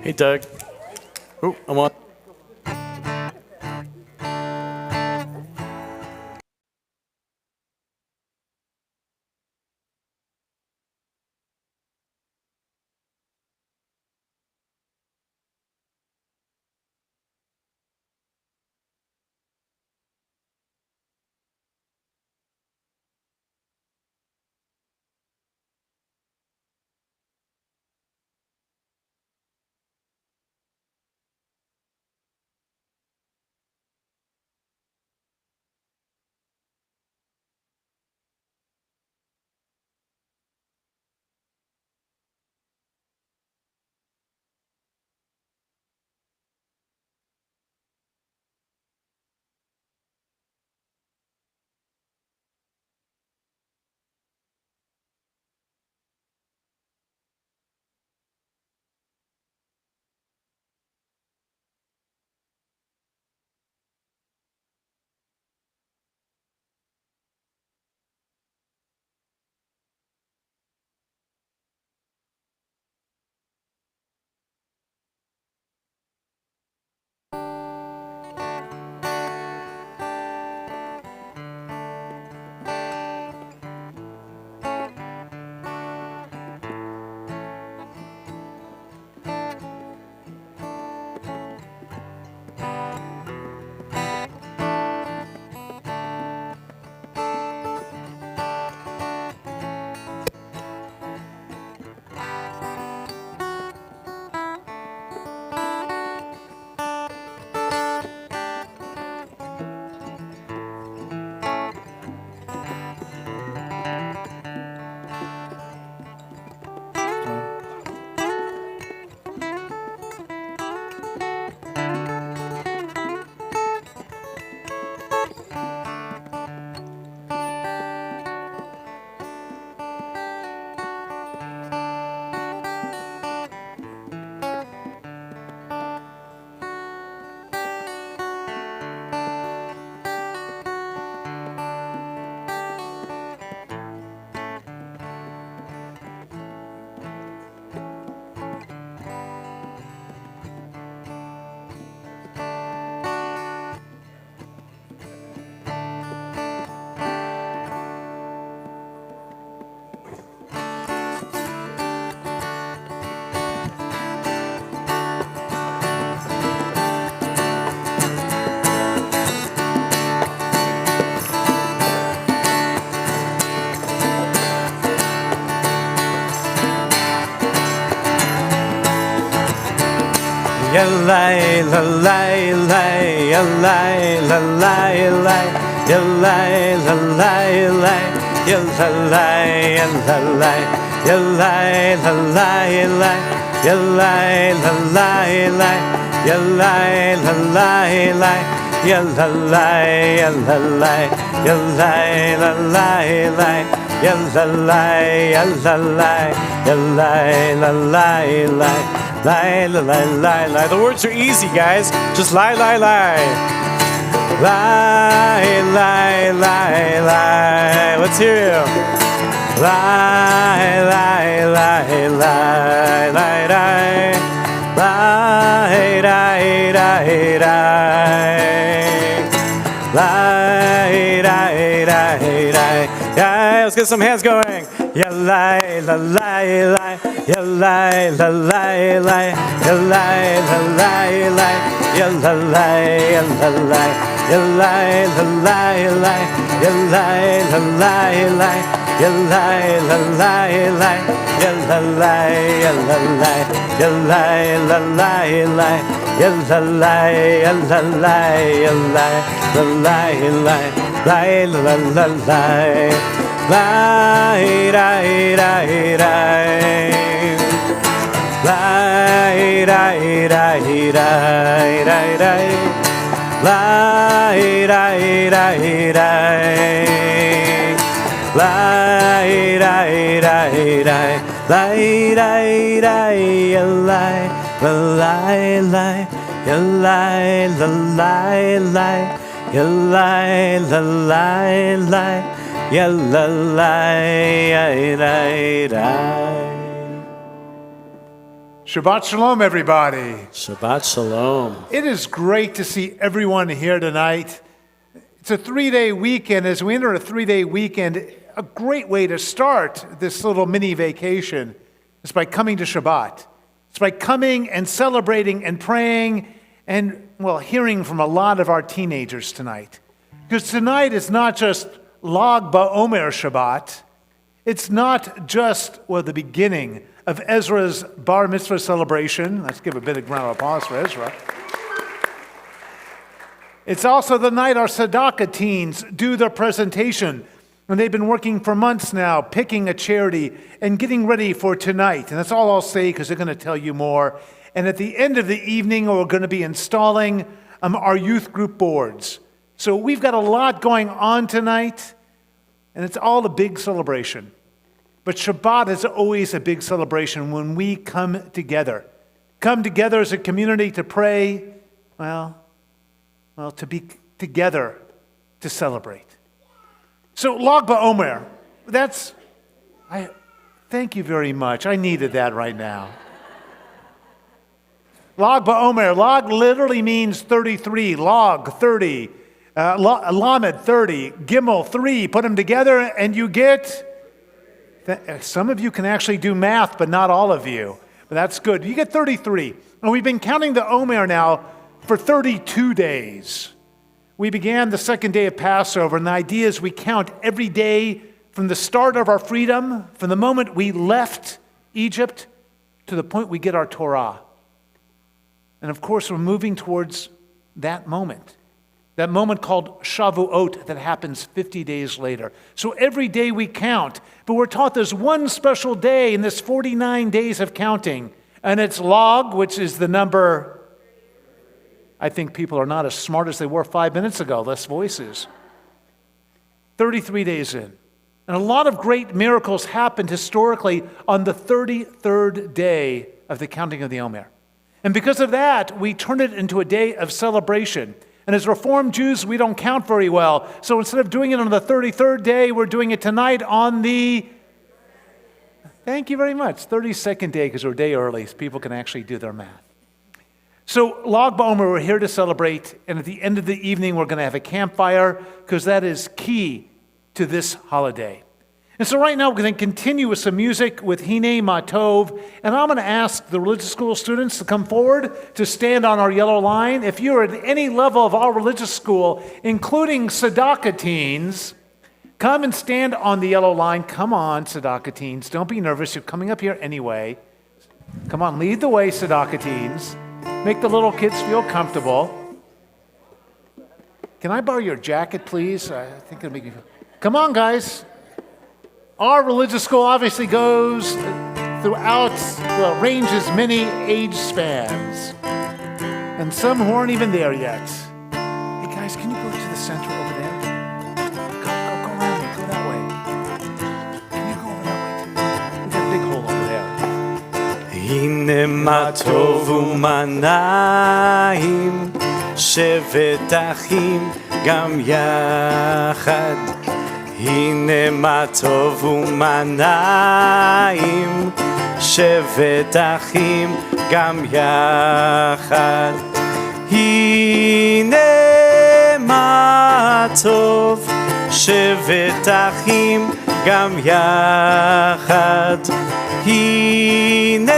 Hey, Doug. Oh, I'm on. Yallay, lalay, lay, yallay, lalay, lay, yallay, lalay, lay, yallay, yallay, yallay, lalay, lay, yallay, lalay, lay, yallay, lalay, lay, yallay, yallay, yallay, lalay, lay, yallay, yallay, yallay, lalay, lay. Lie, lie, lie, lie, lie. The words are easy, guys. Just lie, lie, lie. Lie, lie, lie, lie. Let's hear you. Lie, lie, lie, lie, lie, lie. Lie, lie, lie, lie. Lie, lie, lie, lie. Yeah, let's get some hands going. Yeah, lie, lie, lie, lie. Yeah, lie, lie, lie, lie. Yeah, lie, lie, lie, lie. Yeah, lie, yeah, lie. Yeah, lie, lie, lie. Yeah, lie, lie, lie. Yeah, lie, lie, lie. Yeah, lie, yeah, lie. Yeah, lie, lie, lie. Yeah, lie, yeah, lie. Yeah, lie, lie, lie, lie, lie, lie. Lie, lie, lie, lie. Lie, lie, lie, lie, lie, lie. Lie, lie, lie, lie. Lie, lie, lie, lie. Lie, lie, lie, lie. Lie, lie, lie, lie, lie. You lie, lie, lie. Yeah, la, la, Shabbat Shalom, everybody. Shabbat Shalom. It is great to see everyone here tonight. It's a 3-day weekend. As we enter a 3-day weekend, a great way to start this little mini vacation is by coming to Shabbat. It's by coming and celebrating and praying and, hearing from a lot of our teenagers tonight. Because tonight is not just Lag BaOmer Shabbat. It's not just, the beginning of Ezra's bar mitzvah celebration. Let's give a big round of applause for Ezra. It's also the night our tzedakah teens do their presentation. And they've been working for months now, picking a charity and getting ready for tonight. And that's all I'll say because they're going to tell you more. And at the end of the evening, we're going to be installing our youth group boards. So we've got a lot going on tonight, and it's all a big celebration. But Shabbat is always a big celebration when we come together. Come together as a community to pray, to be together to celebrate. So Lag BaOmer, thank you very much. I needed that right now. Lag BaOmer, Lag literally means 33, Log 30, Lamed 30, Gimel 3, put them together and you get... Some of you can actually do math, but not all of you. But that's good. You get 33. And we've been counting the Omer now for 32 days. We began the second day of Passover, and the idea is we count every day from the start of our freedom, from the moment we left Egypt to the point we get our Torah. And of course, we're moving towards that moment called Shavuot that happens 50 days later. So every day we count, but we're taught there's one special day in this 49 days of counting, and it's Log, which is the number. I think people are not as smart as they were 5 minutes ago, less voices. 33 days in. And a lot of great miracles happened historically on the 33rd day of the counting of the Omer. And because of that, we turn it into a day of celebration. And as Reformed Jews, we don't count very well. So instead of doing it on the 33rd day, we're doing it tonight on the, thank you very much, 32nd day, because we're a day early, so people can actually do their math. So Lag BaOmer, we're here to celebrate, and at the end of the evening, we're going to have a campfire, because that is key to this holiday. And so right now, we're going to continue with some music with Hine Matov, and I'm going to ask the religious school students to come forward to stand on our yellow line. If you're at any level of our religious school, including tzedakah teens, come and stand on the yellow line. Come on, tzedakah teens. Don't be nervous. You're coming up here anyway. Come on, lead the way, tzedakah teens. Make the little kids feel comfortable. Can I borrow your jacket, please? I think it'll make you feel... Come on, guys. Our religious school obviously goes throughout, ranges many age spans. And some who aren't even there yet. Hey guys, can you go to the center over there? Go around me, go that way. Can you go over that way too? We've got a big hole over there. הנה מה טוב ומה נעים, שבת אחים גם יחד. הנה מה טוב ומה נעים, שבת אחים גם יחד. הנה מה טוב, שבת אחים גם יחד. הנה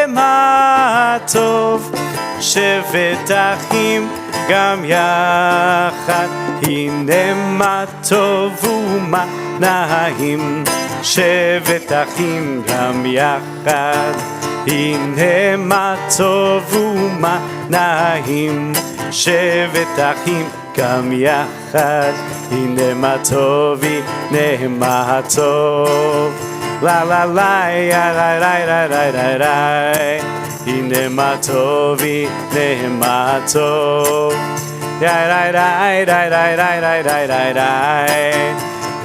מה טוב, שבת אחים גם יחד. הנה מה טוב ומה נעים, שבת אחים גם יחד. הנה מה טוב ומה נעים, שבת אחים גם יחד. הנה מה טוב, הנה מה טוב. La la la ya la la la la la la. Hine ma tov, hine ma tov. Ya la la la la la la la la la.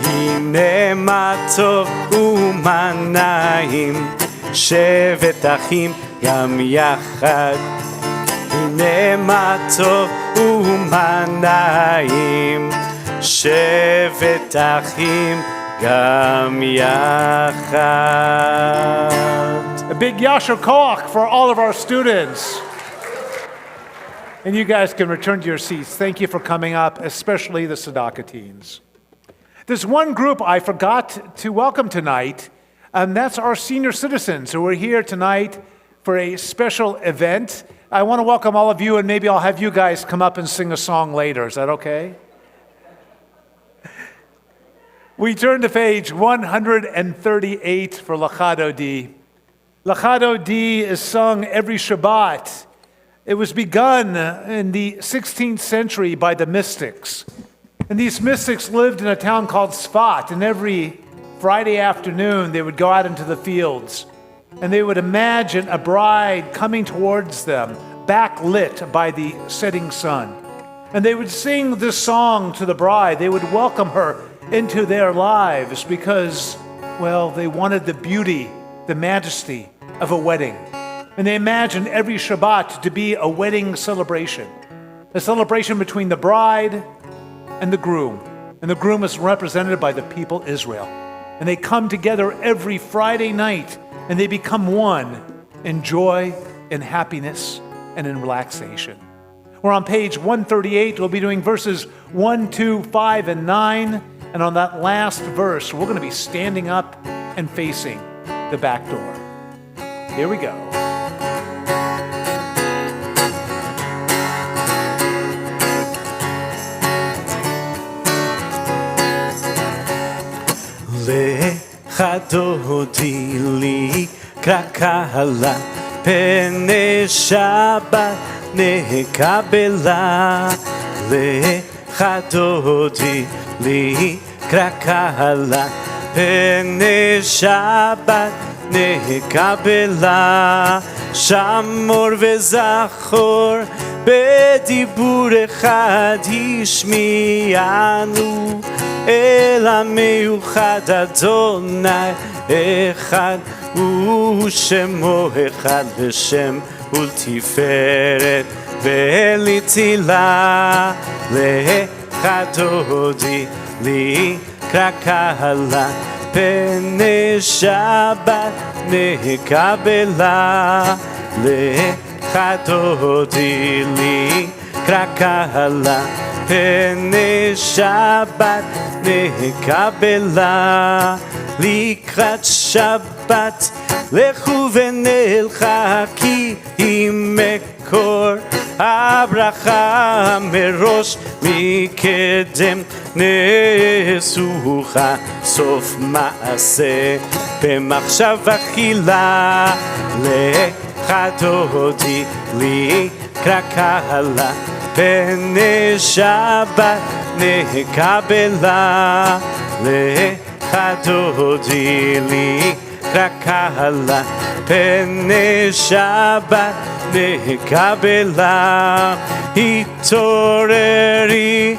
Hine ma tov u'ma na'im, shevet achim gam yachad. Hine ma tov u'ma na'im, shevet achim גם יחד. A big yasher koach for all of our students. And you guys can return to your seats. Thank you for coming up, especially the Tzedakah teens. There's one group I forgot to welcome tonight, and that's our senior citizens who are here tonight for a special event. I want to welcome all of you, and maybe I'll have you guys come up and sing a song later. Is that okay? We turn to page 138 for Lachado D. Lachado D is sung every Shabbat. It was begun in the 16th century by the mystics. And these mystics lived in a town called Tzfat, and every Friday afternoon they would go out into the fields, and they would imagine a bride coming towards them, backlit by the setting sun. And they would sing this song to the bride. They would welcome her into their lives because, well, they wanted the beauty, the majesty of a wedding. And they imagined every Shabbat to be a wedding celebration, a celebration between the bride and the groom. And the groom is represented by the people Israel. And they come together every Friday night, and they become one in joy, in happiness, and in relaxation. We're on page 138. We'll be doing verses 1, 2, 5, and 9. And on that last verse, we're going to be standing up and facing the back door. Here we go. Lechadodi li krakala pene Shabbat nekabela. Lechadodi li krakala pene Shabbat nekabela. Shamor vezachor bedibur echad hishmianu el המיוחד אדוני אחד ושמו אחד לשם ולתפארת ולצילה. לך דודי לקרא קהלה פני שבת נקבלה. לך דודי לקרא קהלה פני שבת נקבלה. לקראת שבת לכו ונלכה כי היא מקור הברכה מראש מקדם נסוכה סוף מעשה במחשב אכילה. לך דודי לקרא קהלה פני שבת נקבלה. לך דודי לקרא קהלה פני שבת נקבלה. התעוררי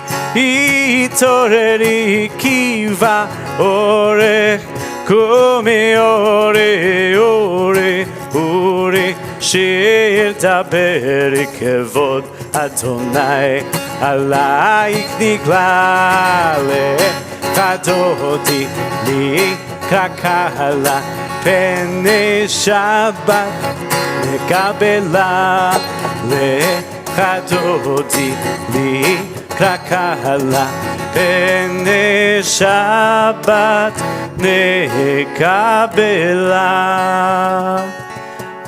התעוררי כי בא אורך קומי אורי אורי אורי שיר דבר כבוד אדוני עלייך נגלה. לך דודי לקרא קהלה פני שבת נקבלה. לך דודי לקרא קהלה פני שבת נקבלה.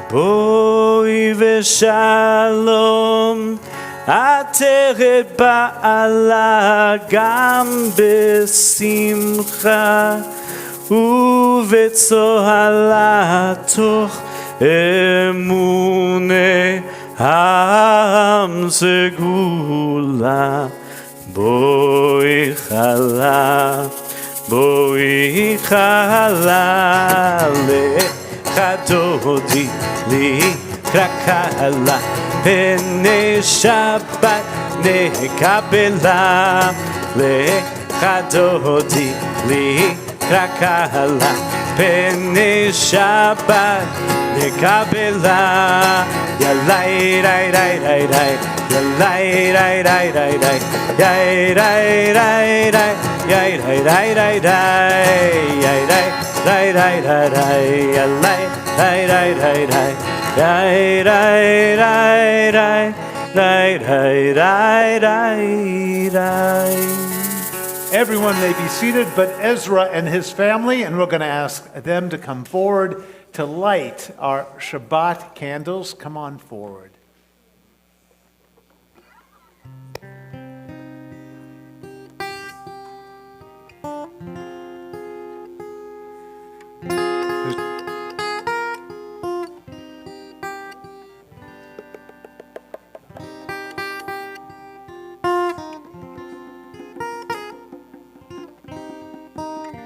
בואי ושלום עטרת בעלה גם בשמחה ובצוהלה תוך אמוני העם סגולה. בואי חלה בואי חלה. לך דודי לקרא קהלה פני שבת נקבלה. לך דודי לקרא קהלה פני שבת נקבלה. יאללה רי רי רי רי יאללה רי רי רי רי יאי רי רי רי יאי רי רי רי רי יאי רי רי רי רי יאללה Right, right, right, right. Right, right, right, right. Right, right, right, right, right. Everyone may be seated, but Ezra and his family, and we're going to ask them to come forward to light our Shabbat candles. Come on forward.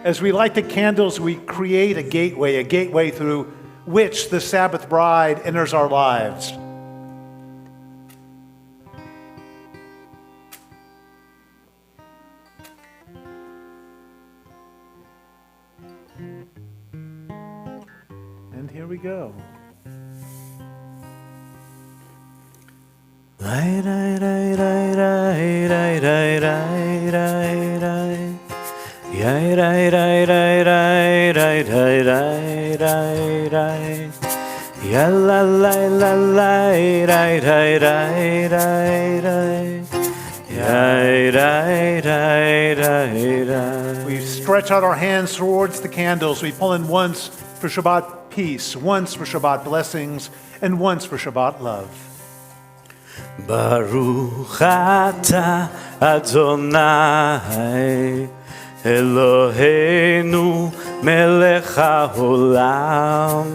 As we light the candles, we create a gateway through which the Sabbath bride enters our lives. And here we go. Right, right, right, right, right, right, right, right, right, right. Right, right, right, right, right, right, right, right, right, right. Yeah, la, la, la, la, right, right, right, right, right. Right, right, right, right, right. We stretch out our hands towards the candles. We pull in once for Shabbat peace, once for Shabbat blessings, and once for Shabbat love. Baruch atah Adonai Eloheinu melech haolam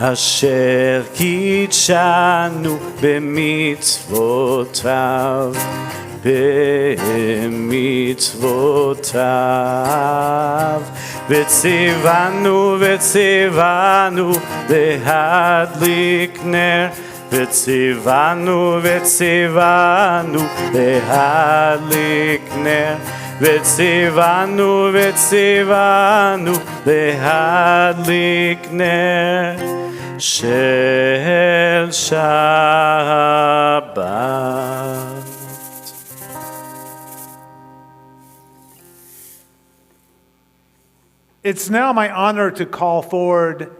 asher kitshanu b'mitzvotav v'tzivanu lehadlik ner v'tzivanu lehadlik ner v'tzivanu lehadlik ner shel Shabbat. It's now my honor to call forward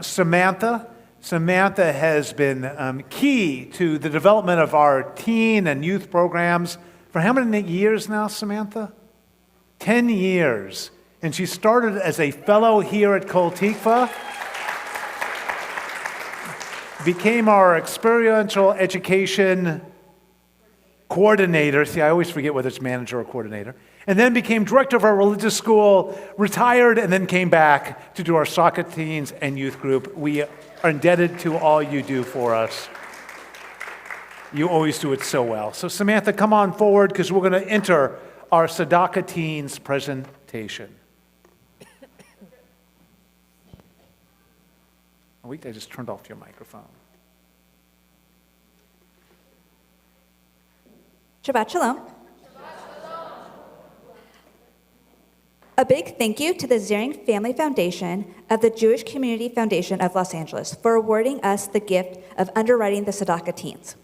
Samantha. Samantha has been key to the development of our teen and youth programs for how many years now, Samantha? 10 years. And she started as a fellow here at Kol Tikva, became our experiential education coordinator. See, I always forget whether it's manager or coordinator. And then became director of our religious school, retired, and then came back to do our soccer teens and youth group. We are indebted to all you do for us. You always do it so well. So Samantha, come on forward because we're going to enter our Tzedakah Teens presentation. I just turned off your microphone. Shabbat Shalom. A big thank you to the Zering Family Foundation of the Jewish Community Foundation of Los Angeles for awarding us the gift of underwriting the Tzedakah Teens.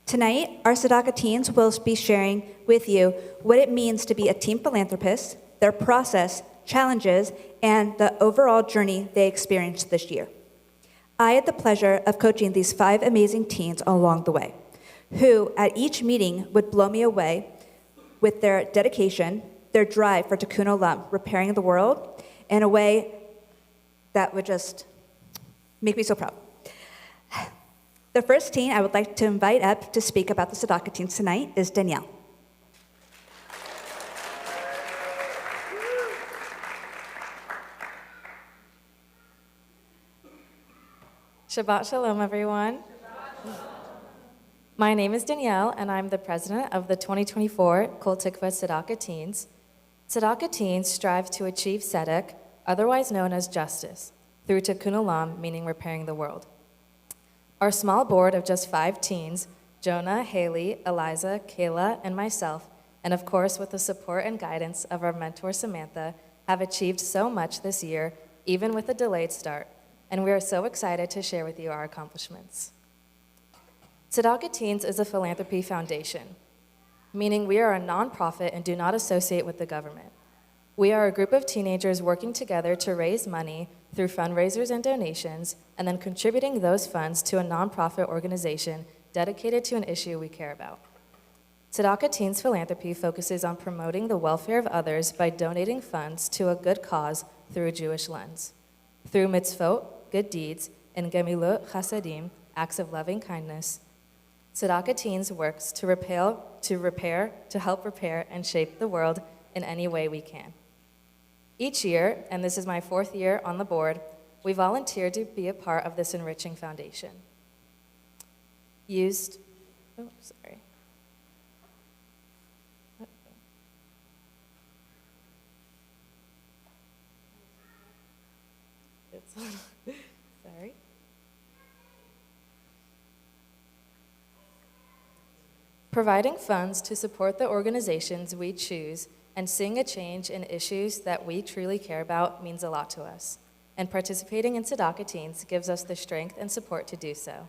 Tonight, our Tzedakah Teens will be sharing with you what it means to be a teen philanthropist, their process, challenges, and the overall journey they experienced this year. I had the pleasure of coaching these 5 amazing teens along the way, who at each meeting would blow me away with their dedication, their drive for Tikkun Olam, repairing the world, in a way that would just make me so proud. The first teen I would like to invite up to speak about the Tzedakah Teens tonight is Danielle. Shabbat Shalom, everyone. My name is Danielle, and I'm the president of the 2024 Kol Tikva Tzedakah Teens. Tzedakah Teens strive to achieve tzedek, otherwise known as justice, through Tikkun Olam, meaning repairing the world. Our small board of just 5 teens, Jonah, Haley, Eliza, Kayla, and myself, and of course with the support and guidance of our mentor Samantha, have achieved so much this year, even with a delayed start, and we are so excited to share with you our accomplishments. Tzedakah Teens is a philanthropy foundation, meaning we are a nonprofit and do not associate with the government. We are a group of teenagers working together to raise money through fundraisers and donations, and then contributing those funds to a nonprofit organization dedicated to an issue we care about. Tzedakah Teens Philanthropy focuses on promoting the welfare of others by donating funds to a good cause through a Jewish lens. Through mitzvot, good deeds, and gemilot chasadim, acts of loving kindness, Tzedakah Teens works to help repair, and shape the world in any way we can. Each year, and this is my 4th year on the board, we volunteer to be a part of this enriching foundation. Sorry. Providing funds to support the organizations we choose and seeing a change in issues that we truly care about means a lot to us. And participating in Tzedakah Teens gives us the strength and support to do so.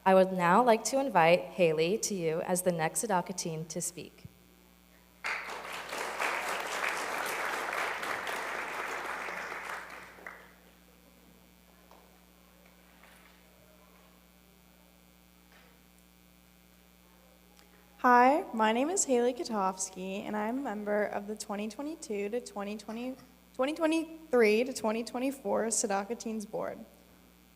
I would now like to invite Haley to you as the next Tzedakah Teen to speak. Hi, my name is Haley Katofsky, and I'm a member of the 2023 to 2024 Tzedakah Teens Board.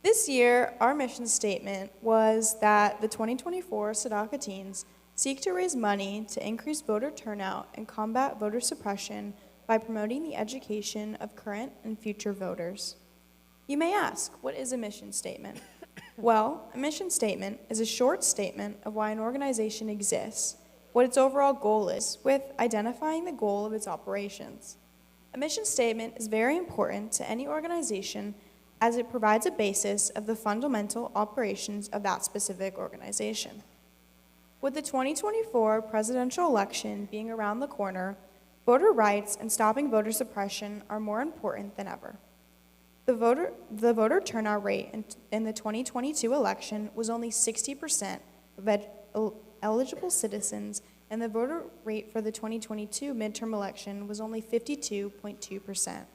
This year, our mission statement was that the 2024 Tzedakah Teens seek to raise money to increase voter turnout and combat voter suppression by promoting the education of current and future voters. You may ask, what is a mission statement? Well, a mission statement is a short statement of why an organization exists, what its overall goal is, with identifying the goal of its operations. A mission statement is very important to any organization as it provides a basis of the fundamental operations of that specific organization. With the 2024 presidential election being around the corner, voter rights and stopping voter suppression are more important than ever. The voter turnout rate in the 2022 election was only 60% of eligible citizens, and the voter rate for the 2022 midterm election was only 52.2%.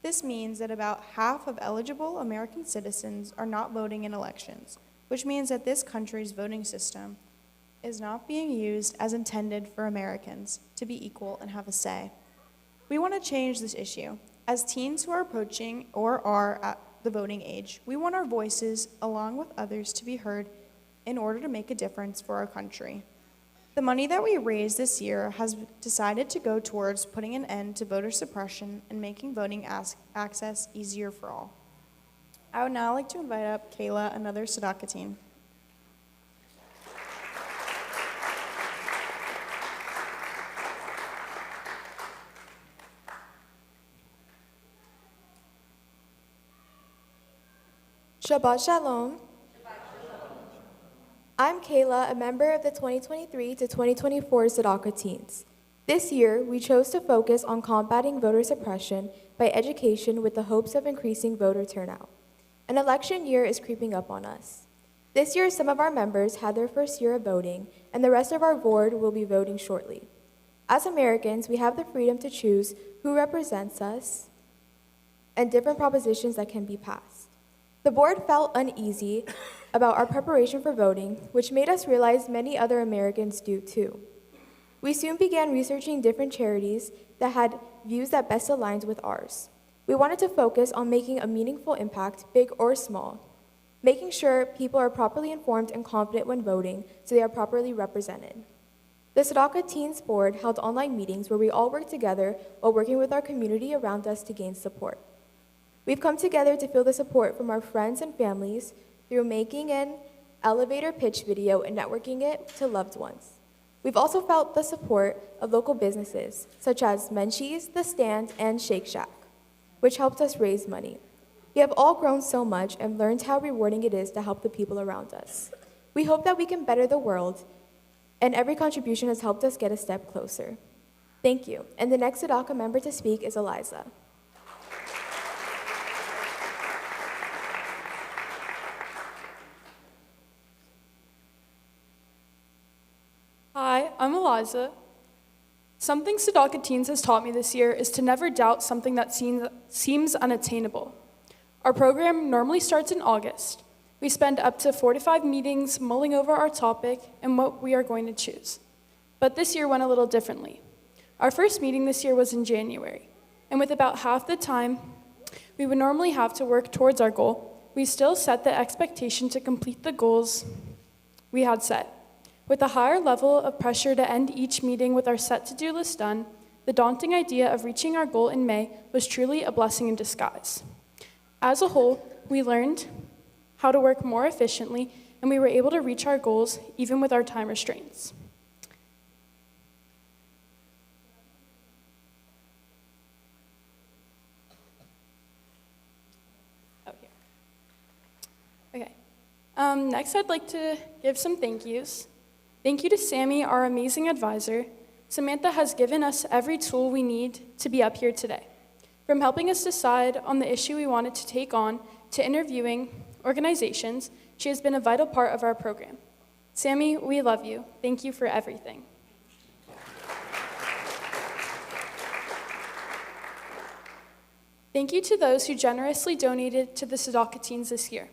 This means that about half of eligible American citizens are not voting in elections, which means that this country's voting system is not being used as intended for Americans to be equal and have a say. We want to change this issue. As teens who are approaching or are at the voting age, we want our voices, along with others, to be heard in order to make a difference for our country. The money that we raised this year has decided to go towards putting an end to voter suppression and making voting access easier for all. I would now like to invite up Kayla, another Tzedakah teen. Shabbat Shalom. I'm Kayla, a member of the 2023 to 2024 Tzedakah Teens. This year, we chose to focus on combating voter suppression by education with the hopes of increasing voter turnout. An election year is creeping up on us. This year, some of our members had their first year of voting, and the rest of our board will be voting shortly. As Americans, we have the freedom to choose who represents us and different propositions that can be passed. The board felt uneasy about our preparation for voting, which made us realize many other Americans do too. We soon began researching different charities that had views that best aligned with ours. We wanted to focus on making a meaningful impact, big or small, making sure people are properly informed and confident when voting so they are properly represented. The Tzedakah Teens Board held online meetings where we all worked together while working with our community around us to gain support. We've come together to feel the support from our friends and families through making an elevator pitch video and networking it to loved ones. We've also felt the support of local businesses, such as Menchie's, The Stand, and Shake Shack, which helped us raise money. We have all grown so much and learned how rewarding it is to help the people around us. We hope that we can better the world, and every contribution has helped us get a step closer. Thank you. And the next Tzedakah member to speak is Eliza. Hi, I'm Eliza. Something Tzedakah Teens has taught me this year is to never doubt something that seems unattainable. Our program normally starts in August. We spend up to 4 to 5 meetings mulling over our topic and what we are going to choose. But this year went a little differently. Our first meeting this year was in January, and with about half the time we would normally have to work towards our goal, we still set the expectation to complete the goals we had set. With a higher level of pressure to end each meeting with our set to-do list done, the daunting idea of reaching our goal in May was truly a blessing in disguise. As a whole, we learned how to work more efficiently, and we were able to reach our goals even with our time restraints. Next, I'd like to give some thank yous. Thank you to Sammy, our amazing advisor. Samantha has given us every tool we need to be up here today. From helping us decide on the issue we wanted to take on to interviewing organizations, she has been a vital part of our program. Sammy, we love you. Thank you for everything. Thank you to those who generously donated to the Sadaka Teens this year.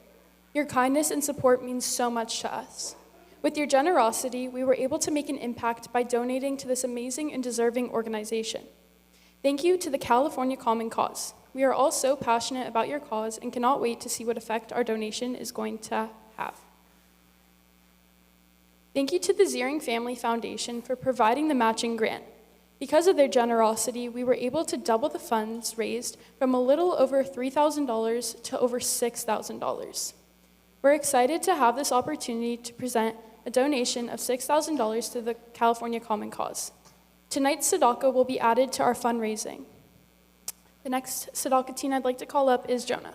Your kindness and support means so much to us. With your generosity, we were able to make an impact by donating to this amazing and deserving organization. Thank you to the California Common Cause. We are all so passionate about your cause and cannot wait to see what effect our donation is going to have. Thank you to the Ziering Family Foundation for providing the matching grant. Because of their generosity, we were able to double the funds raised from a little over $3,000 to over $6,000. We're excited to have this opportunity to present a donation of $6,000 to the California Common Cause. Tonight's Sadaka will be added to our fundraising. The next Sadaka teen I'd like to call up is Jonah.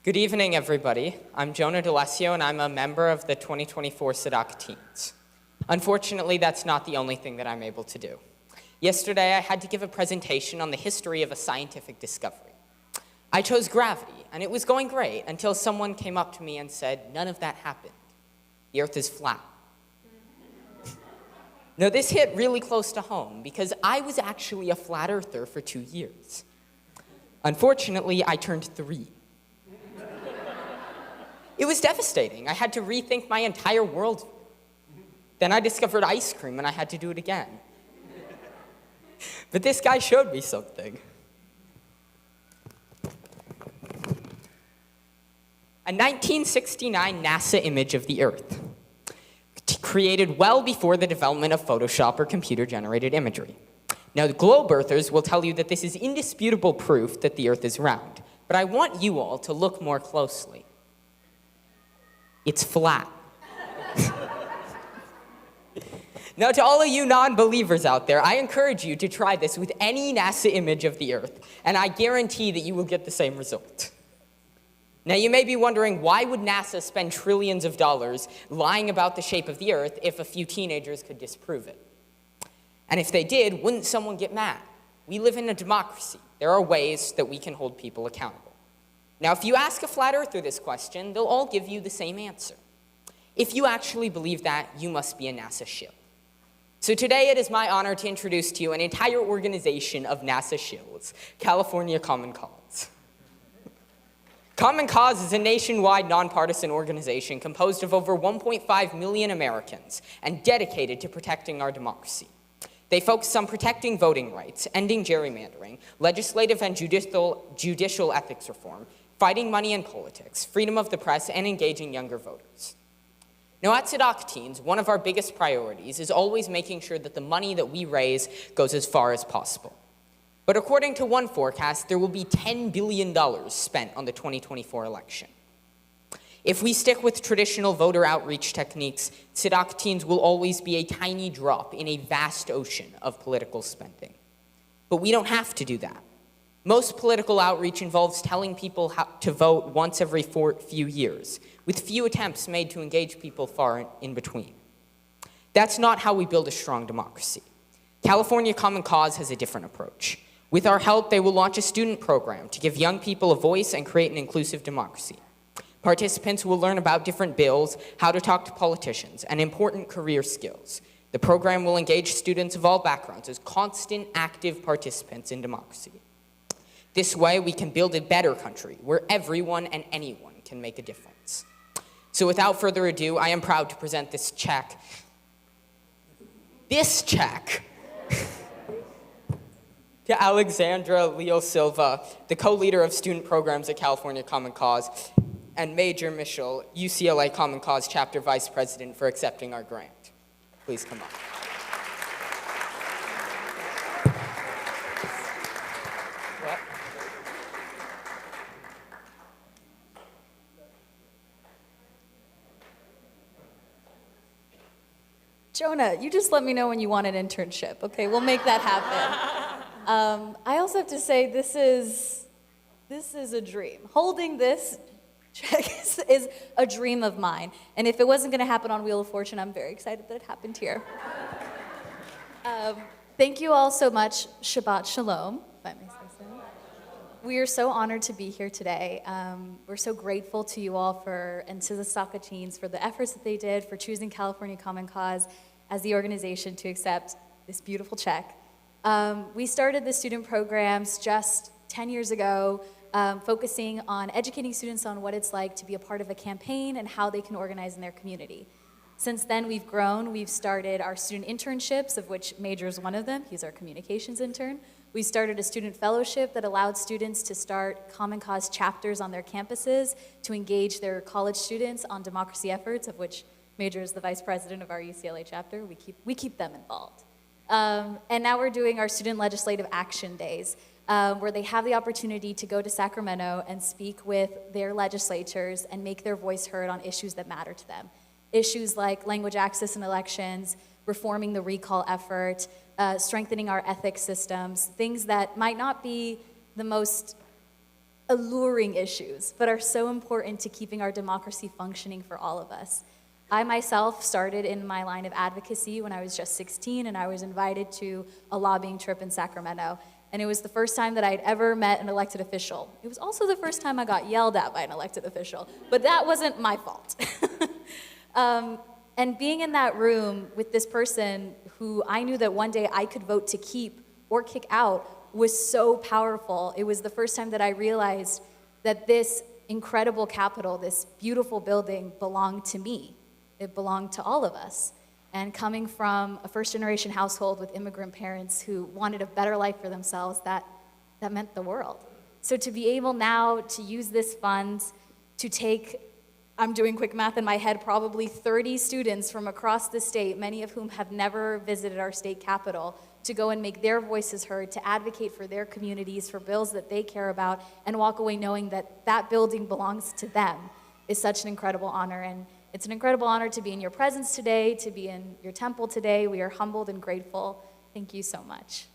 Good evening, everybody. I'm Jonah DeLessio, and I'm a member of the 2024 Sadaka Teens. Unfortunately, that's not the only thing that I'm able to do. Yesterday, I had to give a presentation on the history of a scientific discovery. I chose gravity, and it was going great until someone came up to me and said, "None of that happened. The Earth is flat." Now, this hit really close to home because I was actually a flat earther for 2 years. Unfortunately, I turned 3. It was devastating. I had to rethink my entire worldview. Then I discovered ice cream, and I had to do it again. But this guy showed me something. A 1969 NASA image of the Earth, created well before the development of Photoshop or computer-generated imagery. Now, the globe earthers will tell you that this is indisputable proof that the Earth is round, but I want you all to look more closely. It's flat. Now, to all of you non-believers out there, I encourage you to try this with any NASA image of the Earth, and I guarantee that you will get the same result. Now, you may be wondering, why would NASA spend trillions of dollars lying about the shape of the Earth if a few teenagers could disprove it? And if they did, wouldn't someone get mad? We live in a democracy. There are ways that we can hold people accountable. Now, if you ask a flat earther this question, they'll all give you the same answer. If you actually believe that, you must be a NASA shill. So today it is my honor to introduce to you an entire organization of NASA shills, California Common Cause. Common Cause is a nationwide nonpartisan organization composed of over 1.5 million Americans and dedicated to protecting our democracy. They focus on protecting voting rights, ending gerrymandering, legislative and judicial ethics reform, fighting money in politics, freedom of the press, and engaging younger voters. Now, at Sadaka Teens, one of our biggest priorities is always making sure that the money that we raise goes as far as possible. But according to one forecast, there will be $10 billion spent on the 2024 election. If we stick with traditional voter outreach techniques, Sadaka Teens will always be a tiny drop in a vast ocean of political spending. But we don't have to do that. Most political outreach involves telling people how to vote once every few years, with few attempts made to engage people far in between. That's not how we build a strong democracy. California Common Cause has a different approach. With our help, they will launch a student program to give young people a voice and create an inclusive democracy. Participants will learn about different bills, how to talk to politicians, and important career skills. The program will engage students of all backgrounds as constant, active participants in democracy. This way, we can build a better country where everyone and anyone can make a difference. So without further ado, I am proud to present this check to Alexandra Leo Silva, the co-leader of student programs at California Common Cause, and Major Mitchell, UCLA Common Cause Chapter Vice President, for accepting our grant. Please come up. Jonah, you just let me know when you want an internship, okay? We'll make that happen. I also have to say this is a dream. Holding this check is a dream of mine. And if it wasn't going to happen on Wheel of Fortune, I'm very excited that it happened here. Thank you all so much. Shabbat Shalom, if I may say so. We are so honored to be here today. We're so grateful to you all and to the Sadaka teens for the efforts that they did, for choosing California Common Cause as the organization to accept this beautiful check. We started the student programs just 10 years ago, focusing on educating students on what it's like to be a part of a campaign and how they can organize in their community. Since then, we've grown. We've started our student internships, of which Major is one of them. He's our communications intern. We started a student fellowship that allowed students to start Common Cause chapters on their campuses to engage their college students on democracy efforts, of which Major is the vice president of our UCLA chapter. We keep them involved. And now we're doing our student legislative action days, where they have the opportunity to go to Sacramento and speak with their legislatures and make their voice heard on issues that matter to them. Issues like language access in elections, reforming the recall effort, strengthening our ethics systems, things that might not be the most alluring issues, but are so important to keeping our democracy functioning for all of us. I myself started in my line of advocacy when I was just 16, and I was invited to a lobbying trip in Sacramento. And it was the first time that I'd ever met an elected official. It was also the first time I got yelled at by an elected official, but that wasn't my fault. And being in that room with this person who I knew that one day I could vote to keep or kick out was so powerful. It was the first time that I realized that this incredible Capitol, this beautiful building, belonged to me. It belonged to all of us. And coming from a first-generation household with immigrant parents who wanted a better life for themselves, that meant the world. So to be able now to use this fund to take, I'm doing quick math in my head, probably 30 students from across the state, many of whom have never visited our state capitol, to go and make their voices heard, to advocate for their communities, for bills that they care about, and walk away knowing that that building belongs to them is such an incredible honor. And it's an incredible honor to be in your presence today, to be in your temple today. We are humbled and grateful. Thank you so much.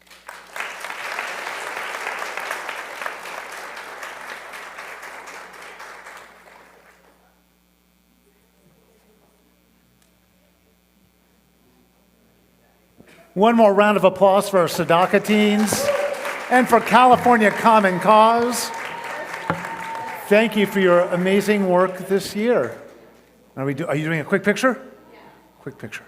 One more round of applause for our Sadaka teens and for California Common Cause. Thank you for your amazing work this year. Are you doing a quick picture? Yeah. Quick picture.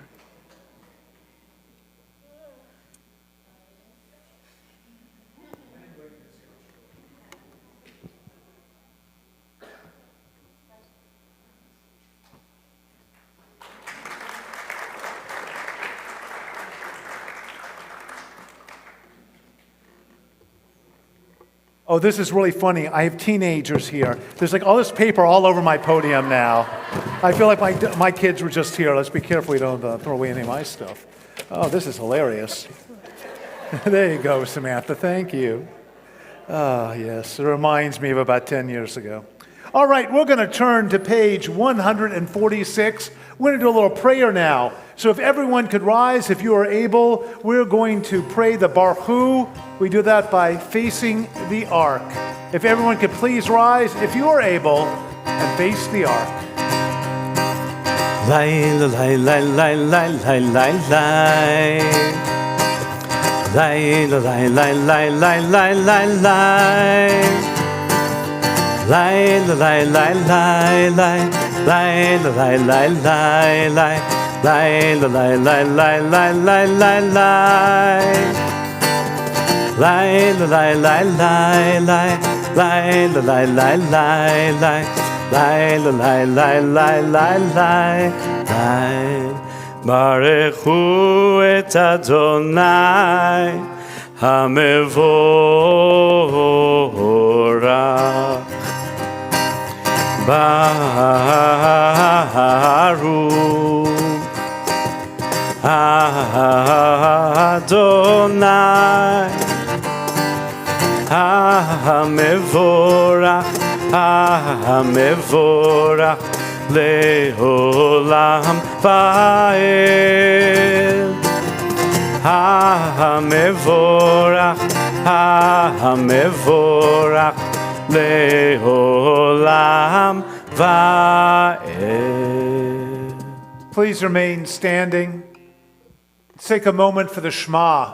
Oh, this is really funny. I have teenagers here. There's like all this paper all over my podium now. I feel like my kids were just here. Let's be careful we don't throw away any of my stuff. Oh, this is hilarious. There you go, Samantha. Thank you. Oh, yes. It reminds me of about 10 years ago. All right, we're going to turn to page 146. We're going to do a little prayer now. So if everyone could rise, if you are able, we're going to pray the Baruch. We do that by facing the ark. If everyone could please rise, if you are able, and face the ark. Lai, lai, lai, lai, lai, lai, lai, lai. Lai, lai, lai, lai, lai, lai, lai, lai. Lai la lai lai lai lai lai la lai lai lai lai lai la lai lai lai lai lai lai lai lai la lai lai lai lai lai la lai lai lai lai lai la lai lai lai lai lai lai Barechu et Adonai Hamevorach Baruch Adonai Hamevorach Hamevorach Leolam Va'ed Hamevorach Hamevorach Leolam Va'ed. Please remain standing. Let's take a moment for the Shema.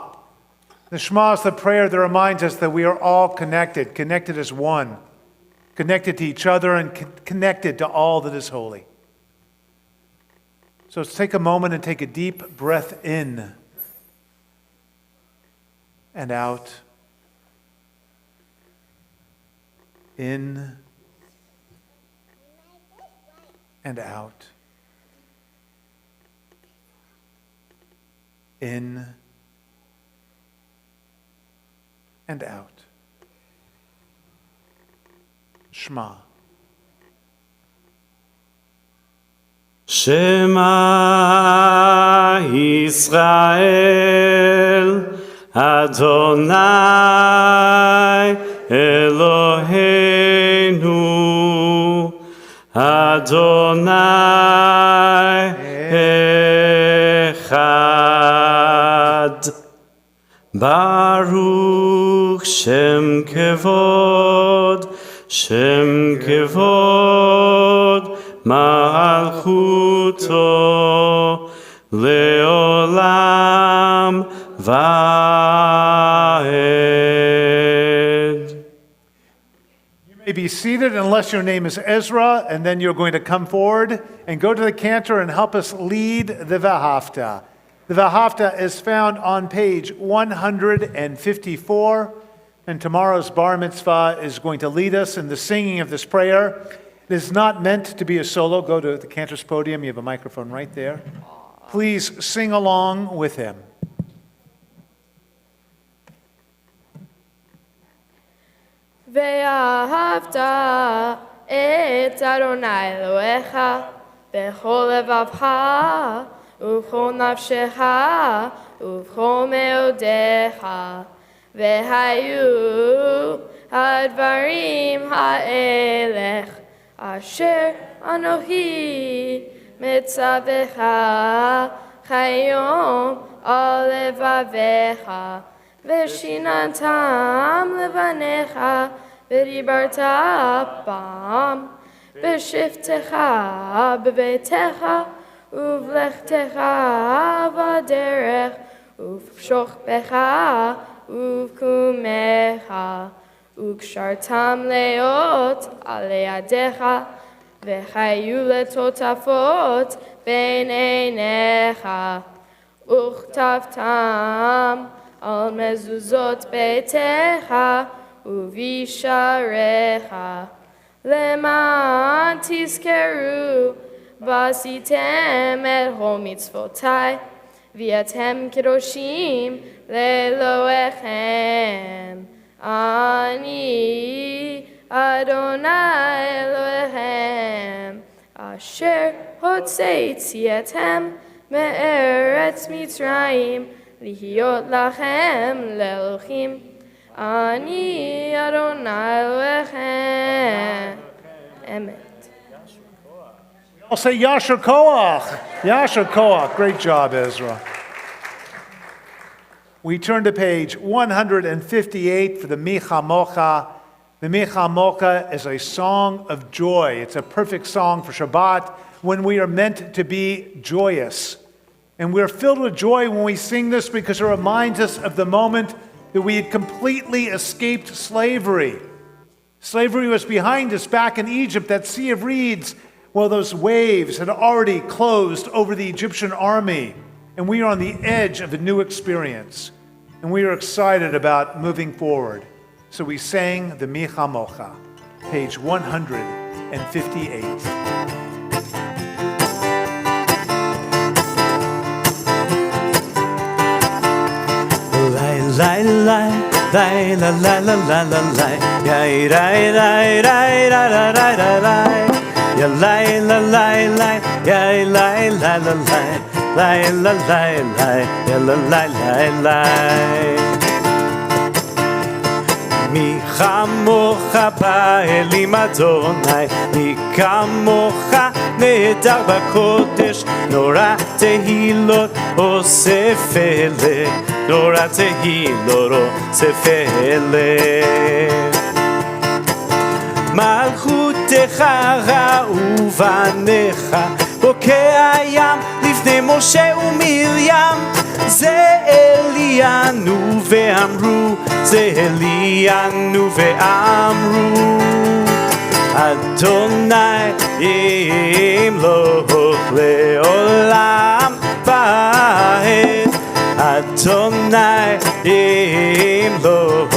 The Shema is the prayer that reminds us that we are all connected, connected as one, connected to each other and connected to all that is holy. So let's take a moment and take a deep breath in and out. In and out. In and out. Shema. Shema Yisrael Adonai Eloheinu Adonai Echad Baruch Shem Kevod Shem Kevod Malchuto Leolam Va'ed. You may be seated unless your name is Ezra, and then you're going to come forward and go to the cantor and help us lead the V'ahavta. The V'ahavta is found on page 154, and tomorrow's Bar Mitzvah is going to lead us in the singing of this prayer. It is not meant to be a solo. Go to the cantor's podium. You have a microphone right there. Please sing along with him. ואהבת את אדוני אלוהיך בכל לבבך ובכל נפשך ובכל מאודיך והיו הדברים האלה אשר אנוכי מצווך כיום על לבביך ושיננתם לבניך ודיברת בם בשבתך בביתך ובלכתך בדרך ובשוכבך ובקומך וקשרתם להיות על ידיך וחיו לטוטפות בין עיניך וכתבתם על מזוזות ביתך ובשעריך למען תזכרו ועשיתם את כל מצוותי ואתם קדושים לאלוהיכם אני אדוני אלוהיכם אשר הוצאתיכם מארץ מצרים להיות לכם לאלוהים אני אדוני אלוהיכם אמת. I'll say Yasher Koach. Yasher Koach. Great job, Ezra. We turn to page 158 for the Micha Mocha. The Micha Mocha is a song of joy. It's a perfect song for Shabbat when we are meant to be joyous. And we're filled with joy when we sing this because it reminds us of the moment that we had completely escaped slavery. Slavery was behind us back in Egypt, that sea of reeds. Well, those waves had already closed over the Egyptian army, and we are on the edge of a new experience. And we are excited about moving forward. So we sang the Mi Chamocha, page 158. Lai lai lai la la la la la lai yai rai rai rai ra ra ra ra lai ya lai la lai lai yai lai la la lai lai la lai lai ya la lai lai lai Mi chamocha ba'elim Adonai Mi kamocha nehedar b'kodesh Nora tehilot osef eleh Nora tehilot osef eleh Malchutecha ra'u vanecha בוקע הים לפני משה ומרים זה אלינו ואמרו זה אלינו ואמרו אדוני ימלוך לעולם ועד אדוני ימלוך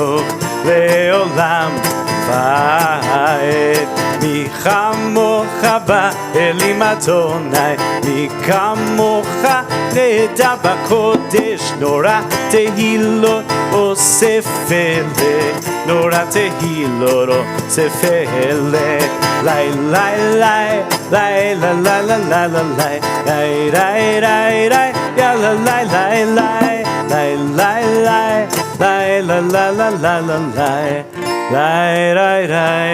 לעולם ועד מי כמוך באלים אדוני מי כמוך נהדר בקודש נורא תהילות אוסף אלה נורא תהילות אוסף אלה לי לי לי לי לי לי לי לי לי לי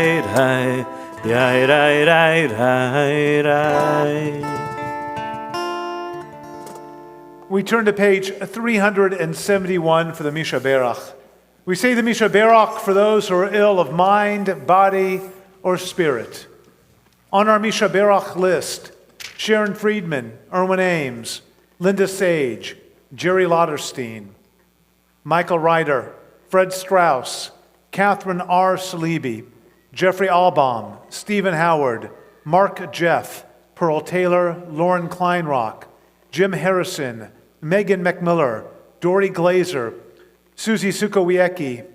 לי יאללה לי לי לי לי לי לי לי לי לי לי We turn to page 371 for the Mishaberach. We say the Mishaberach for those who are ill of mind, body, or spirit. On our Mishaberach list, Sharon Friedman, Erwin Ames, Linda Sage, Jerry Lauderstein, Michael Ryder, Fred Strauss, Catherine R. Salibi, Jeffrey Albaum, Stephen Howard, Mark Jeff, Pearl Taylor, Lauren Kleinrock, Jim Harrison, Megan McMiller, Dory Glazer, Susie Sukowiecki,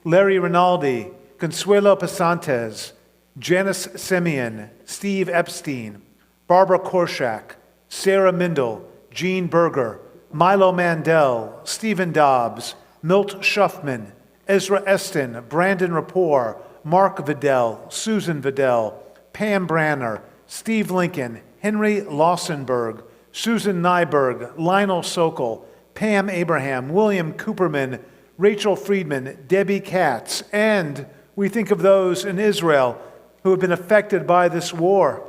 Larry Rinaldi, Consuelo Pasantes, Janice Simeon, Steve Epstein, Barbara Korshak, Sarah Mindel, Jean Berger, Milo Mandel, Stephen Dobbs, Milt Schuffman, Ezra Eston, Brandon Rapport, Mark Vidal, Susan Vidal, Pam Branner, Steve Lincoln, Henry Lawsonberg, Susan Nyberg, Lionel Sokol, Pam Abraham, William Cooperman, Rachel Friedman, Debbie Katz, and we think of those in Israel who have been affected by this war,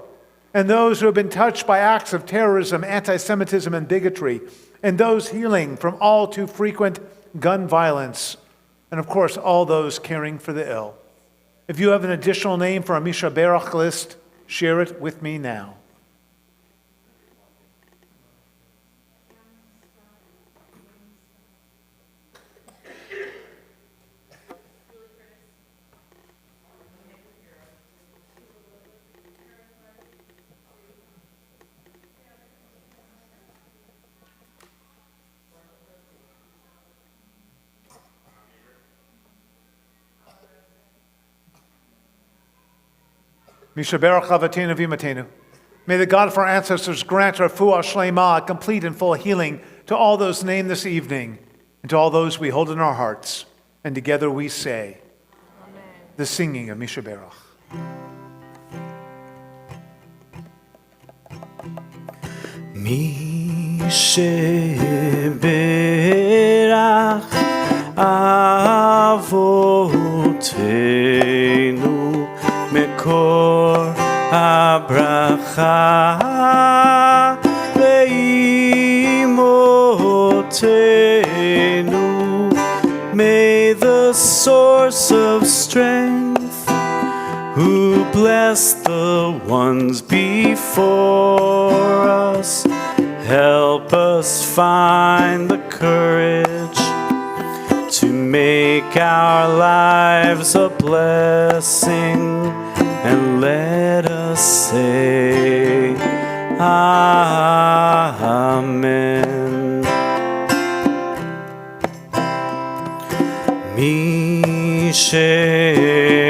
and those who have been touched by acts of terrorism, anti-Semitism, and bigotry, and those healing from all too frequent gun violence, and of course, all those caring for the ill. If you have an additional name for our Mishaberach list, share it with me now. Mishaberach Avatenu Vimatenu. May the God of our ancestors grant refuah shlema, complete and full healing, to all those named this evening, and to all those we hold in our hearts. And together we say, Amen. The singing of Mishaberach. Mishaberach Avotenu Mekor habracha ve'imotenu. May the source of strength, who blessed the ones before us, help us find the courage to make our lives a blessing. מי שברך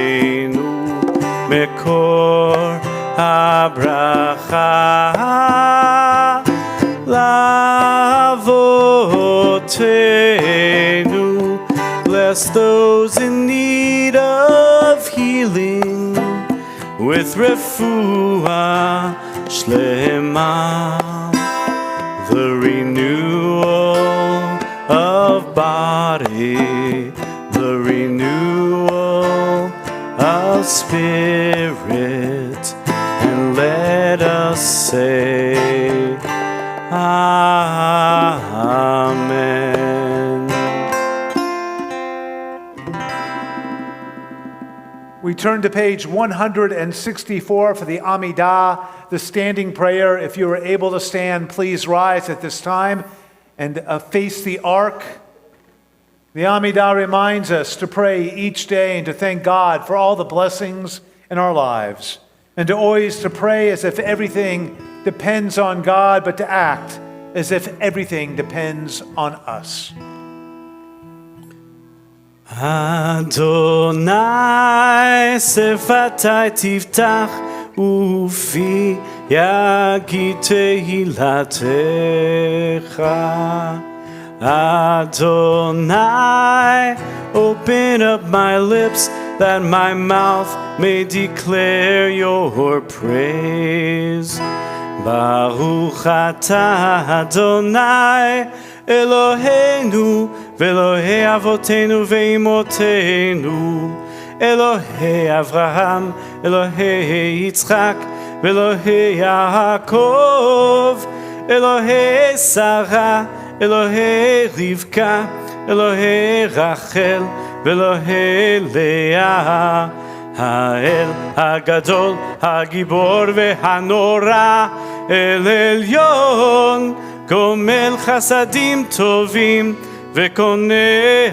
אמותינו מקור הברכה לאבותינו. Bless those in need of healing with refuah shlema, the renewal of body, the renewal of spirit, and let us say Amen. We turn to page 164 for the Amidah, the standing prayer. If you are able to stand, please rise at this time and face the ark. The Amidah reminds us to pray each day and to thank God for all the blessings in our lives, and to always to pray as if everything depends on God, but to act as if everything depends on us. Adonai sefatai tiftach ufi yagid tehilatecha. Adonai, open up my lips that my mouth may declare your praise. Baruch atah Adonai Eloheinu ve'Elohei avotenu ve'imotenu, Elohei Avraham, Elohei Yitzchak, ve'Elohei Yaakov, Elohei Sarah, Elohei Rivka, Elohei Rachel, ve'Elohei Leah, האל הגדול, הגיבור והנורא, אל עליון, גומל חסדים טובים וקונה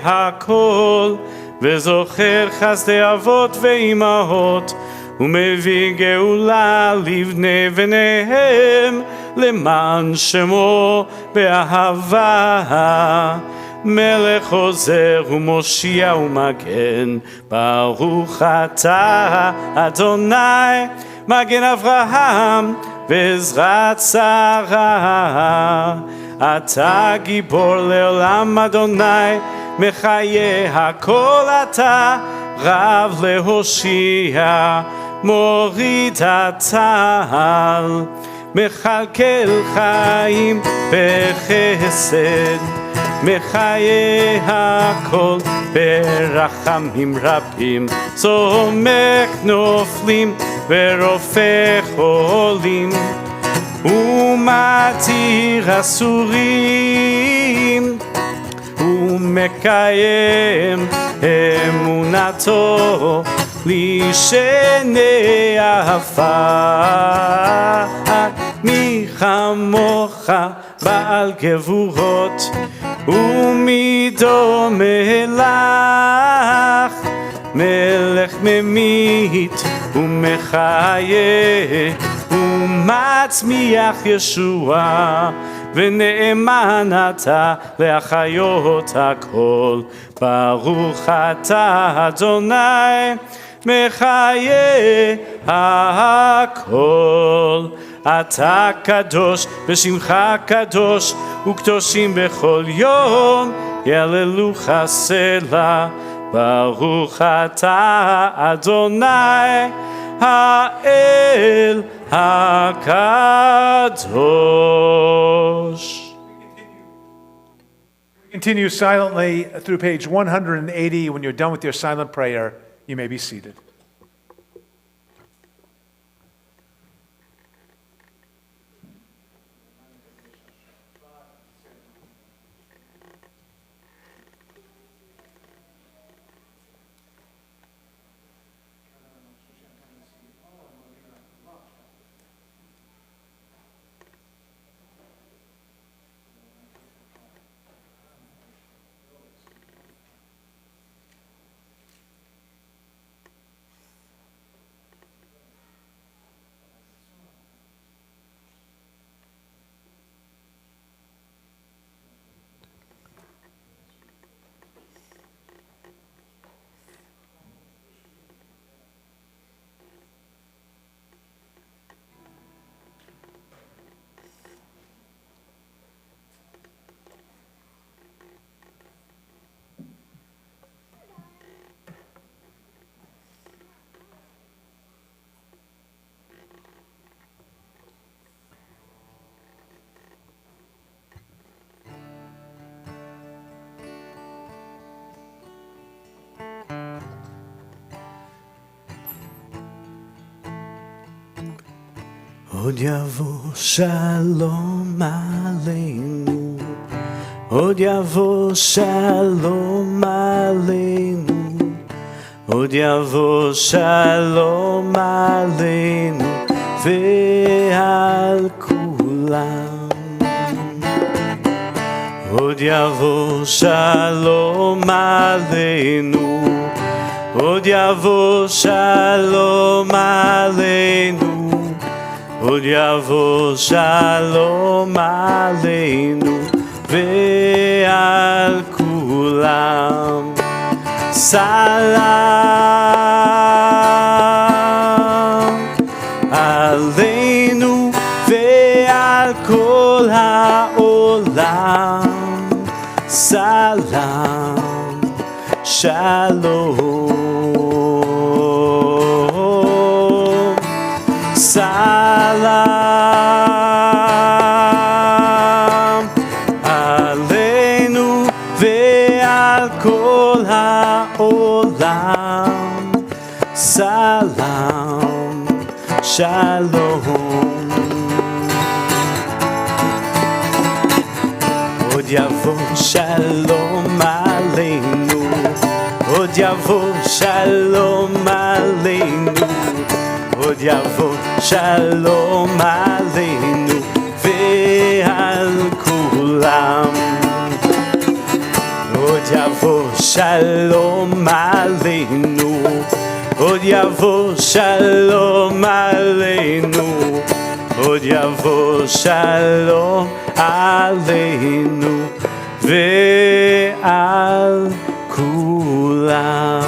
הכל, וזוכר חסדי אבות ואימהות, ומביא גאולה לבני בניהם, למען שמו באהבה. מלך עוזר ומושיע ומגן, ברוך אתה אדוני, מגן אברהם ועזרת שרה. אתה גיבור לעולם אדוני, מחיה הכל אתה, רב להושיע, מוריד הטל, מכלכל חיים בחסד, מחיה הכל ברחמים רבים, צומק נופלים ורופא חולים, ומתיר אסורים, ומקיים אמונתו לישני עפר. מי כמוך בעל גבורות, ומי דומה לך, מלך ממית ומחיה, ומצמיח ישועה, ונאמן אתה להחיות הכל. ברוך אתה אדוני, מחיה הכל. אתה קדוש ושמך קדוש, וקדושים בכל יום יהללוך סלה. ברוך אתה אדוני האל הקדוש. Continue silently through page 180. When you're done with your silent prayer, you may be seated. עוד יבוא שלום עלינו, עוד יבוא שלום עלינו, עוד יבוא שלום עלינו ועל כולם. עוד יבוא שלום עלינו, עוד יבוא שלום עלינו, עוד יבוא שלום עלינו ועל כולם. סלם עלינו ועל כל העולם. סלם שלום. סלם עלינו ועל כל העולם. סלם שלום. עוד יבוא שלום עלינו, עוד יבוא שלום עלינו, עוד יבוא שלום עלינו ועל כולם. עוד יבוא שלום עלינו, עוד יבוא שלום עלינו, עוד יבוא שלום עלינו ועל כולם.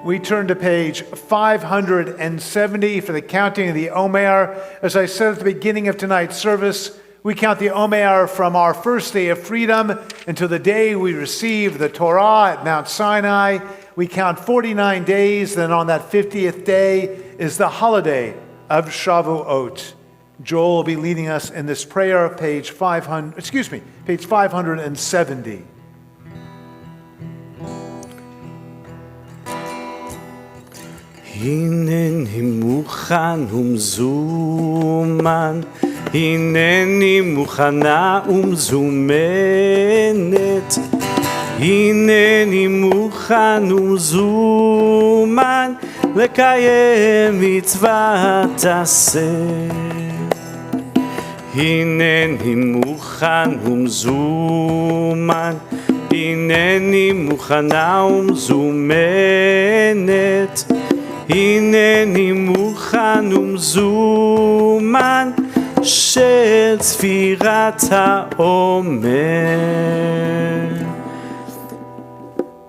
We turn to page 570 for the counting of the Omer. As I said at the beginning of tonight's service, we count the Omer from our first day of freedom until the day we receive the Torah at Mount Sinai. We count 49 days, then on that 50th day is the holiday of Shavuot. Joel will be leading us in this prayer, page 570. הנני מוכן ומזומן, הנני מוכנה ומזומנת, הנני מוכן ומזומן לקיים מצוות עשה. הנני מוכן ומזומן, הנני מוכנה ומזומנת, הנני מוכן ומזומן של צפירת העומר.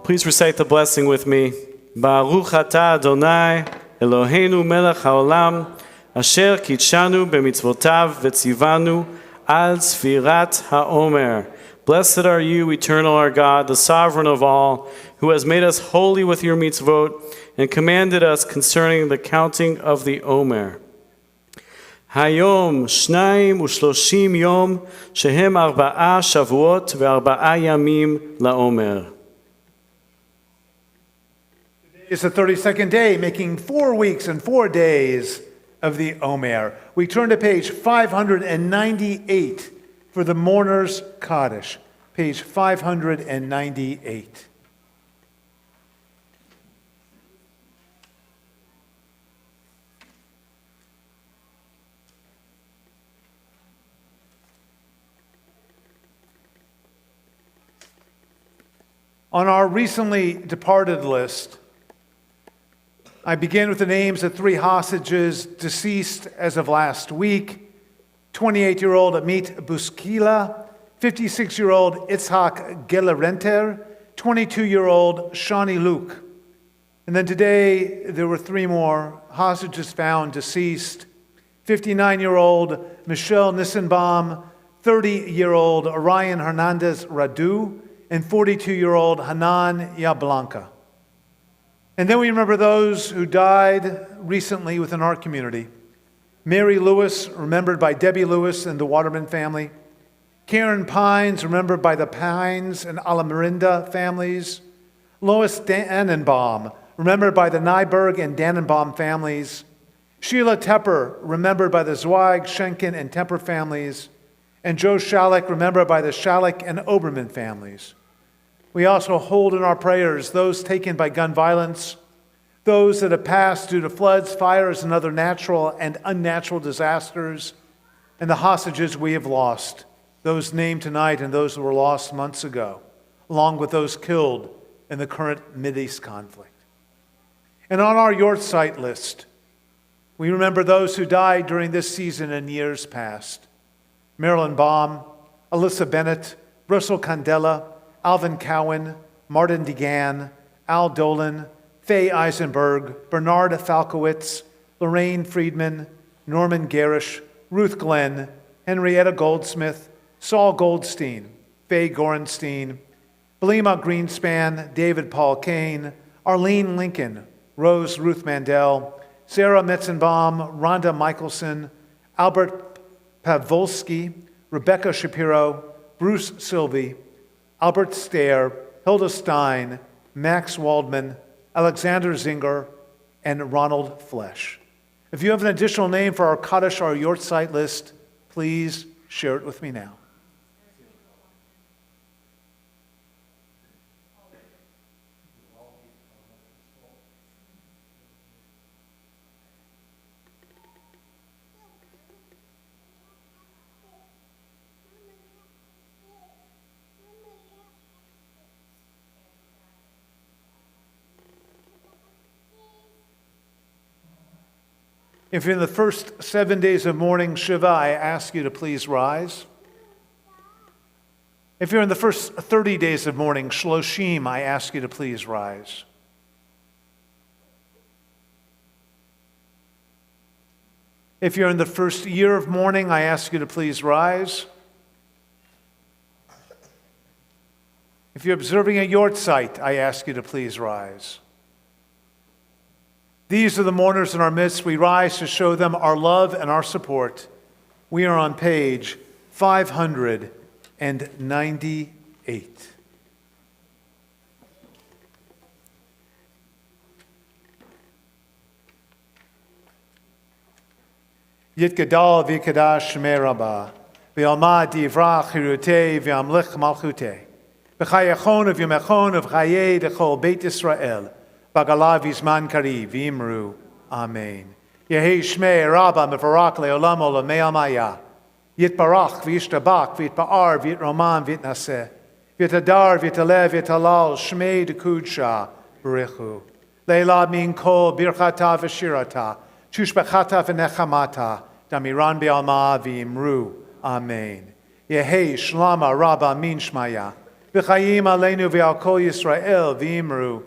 Please recite the blessing with me. Baruch atah Adonai, Eloheinu melech haolam, asher kitshanu b'mitzvotav v'tzivanu al tzfirat ha'omer. Blessed are you, eternal our God, the sovereign of all, who has made us holy with your mitzvot and commanded us concerning the counting of the Omer. Hayom shnayim ushloshim yom shehem arba'a shavuot ve'arba'a yamim la'omer. It's the 32nd day, making 4 weeks and 4 days of the Omer. We turn to page 598 for the Mourner's Kaddish. Page 598. On our recently departed list, I begin with the names of 3 hostages deceased as of last week. 28-year-old Amit Buskila, 56-year-old Itzhak Gelarenter, 22-year-old Shani Luke. And then today, there were 3 more hostages found deceased. 59-year-old Michelle Nissenbaum, 30-year-old Orion Hernandez Radu, and 42-year-old Hanan Yablanca. And then we remember those who died recently within our community. Mary Lewis, remembered by Debbie Lewis and the Waterman family. Karen Pines, remembered by the Pines and Alamarinda families. Lois Dannenbaum, remembered by the Nyberg and Dannenbaum families. Sheila Tepper, remembered by the Zweig, Schenken, and Tepper families. And Joe Schalick, remembered by the Schalick and Oberman families. We also hold in our prayers those taken by gun violence, those that have passed due to floods, fires, and other natural and unnatural disasters, and the hostages we have lost, those named tonight and those that were lost months ago, along with those killed in the current Mideast conflict. And on our yahrzeit list, we remember those who died during this season and years past. Marilyn Baum, Alyssa Bennett, Russell Candela, Alvin Cowan, Martin DeGan, Al Dolan, Faye Eisenberg, Bernard Falkowitz, Lorraine Friedman, Norman Garish, Ruth Glenn, Henrietta Goldsmith, Saul Goldstein, Faye Gorenstein, Belima Greenspan, David Paul Kane, Arlene Lincoln, Rose Ruth Mandel, Sarah Metzenbaum, Rhonda Michelson, Albert Pavlsky, Rebecca Shapiro, Bruce Sylvie, Albert Stair, Hilda Stein, Max Waldman, Alexander Zinger, and Ronald Flesh. If you have an additional name for our Kaddish or yahrzeit list, please share it with me now. If you're in the first 7 days of mourning Shiva, I ask you to please rise. If you're in the first 30 days of mourning Shloshim, I ask you to please rise. If you're in the first year of mourning, I ask you to please rise. If you're observing a yahrzeit, I ask you to please rise. These are the mourners in our midst. We rise to show them our love and our support. We are on page 598. Yitgadal v'yikadash shmei Rabbah, v'yalmad divrach chirutei v'yamlich malchutei, v'chayachon v'yamechon v'chayei d'chol Beit Yisrael, Bagalav Yizman Kari Vimru. Amen. Yehi Shmei Rabba Mevarak Leolam Olamei Amaya. Yitbarach V'yishtabach V'yitba'ar V'yitroman V'yitnaseh. V'yitadar V'yitalev V'yitalal Shmei D'Kudsha B'richu. Leila Min Kol Birchata V'shirata. Shushbachata V'nechamata. Damiran B'alma V'imru. Amen. Yehi Shlama Rabba Min Shmaya. V'chayim Aleinu V'al Kol Yisrael V'imru.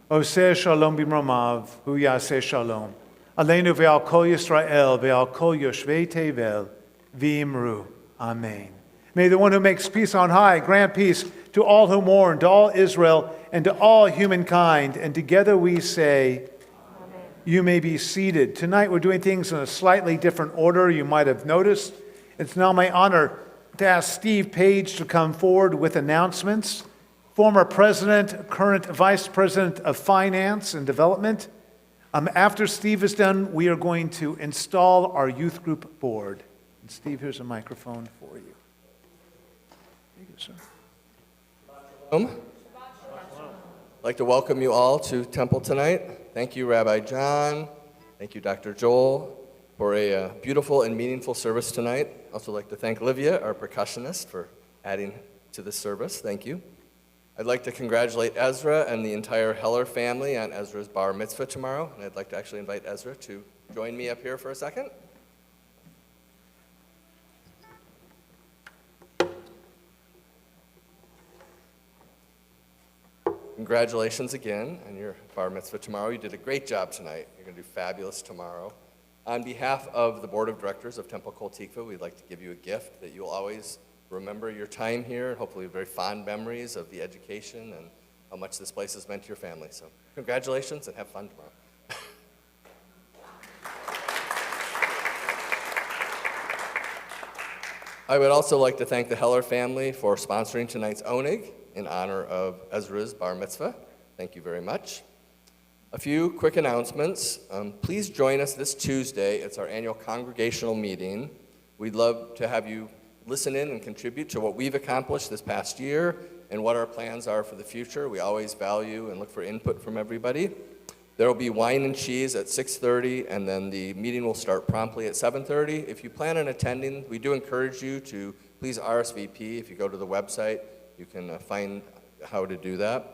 Oseh Shalom B'mromav, Hu Yaseh Shalom. Aleinu ve'al kol Yisrael, ve'al kol Yoshvei Tevel, V'imru. Amen. May the one who makes peace on high grant peace to all who mourn, to all Israel, and to all humankind. And together we say, Amen. You may be seated. Tonight we're doing things in a slightly different order, you might have noticed. It's now my honor to ask Steve Page to come forward with announcements. Former president, current vice president of finance and development. After Steve is done, we are going to install our youth group board. And Steve, here's a microphone for you. Thank you, sir. I'd like to welcome you all to Temple tonight. Thank you, Rabbi John. Thank you, Dr. Joel, for a beautiful and meaningful service tonight. I'd also like to thank Livia, our percussionist, for adding to this service. Thank you. I'd like to congratulate Ezra and the entire Heller family on Ezra's bar mitzvah tomorrow, and I'd like to actually invite Ezra to join me up here for a second. Congratulations again on your bar mitzvah tomorrow. You did a great job tonight. You're going to do fabulous tomorrow. On behalf of the Board of Directors of Temple Kol Tikva, we'd like to give you a gift that you'll always remember your time here, and hopefully very fond memories of the education and how much this place has meant to your family. So congratulations and have fun tomorrow. I would also like to thank the Heller family for sponsoring tonight's Onig in honor of Ezra's bar mitzvah. Thank you very much. A few quick announcements. Please join us this Tuesday. It's our annual congregational meeting. We'd love to have you listen in and contribute to what we've accomplished this past year and what our plans are for the future. We always value and look for input from everybody. There will be wine and cheese at 6:30, and then the meeting will start promptly at 7:30. If you plan on attending, we do encourage you to please RSVP. If you go to the website, you can find how to do that.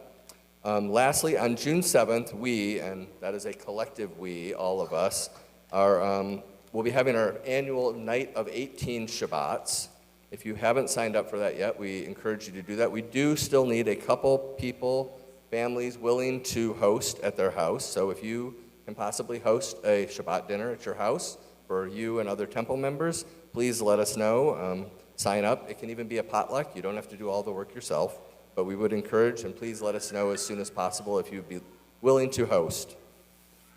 Lastly, on June 7th, we, and that is a collective we, all of us, we'll be having our annual Night of 18 Shabbats. If you haven't signed up for that yet, we encourage you to do that. We do still need a couple people, families willing to host at their house. So if you can possibly host a Shabbat dinner at your house for you and other temple members, please let us know. Sign up. It can even be a potluck. You don't have to do all the work yourself, but we would encourage, and please let us know as soon as possible if you'd be willing to host.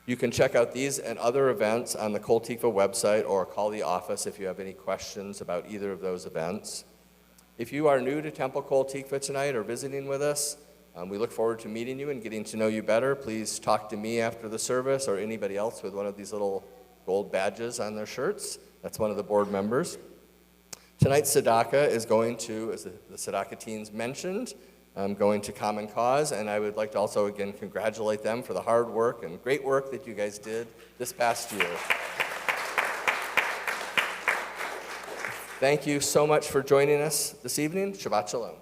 You can check out these and other events on the Kol Tikva website or call the office if you have any questions about either of those events. If you are new to Temple Kol Tikva tonight or visiting with us, we look forward to meeting you and getting to know you better. Please talk to me after the service or anybody else with one of these little gold badges on their shirts. That's one of the board members. Tonight's tzedakah is going to, as the tzedakah teens mentioned, going to Common Cause, and I would like to also again congratulate them for the hard work and great work that you guys did this past year. Thank you so much for joining us this evening. Shabbat Shalom.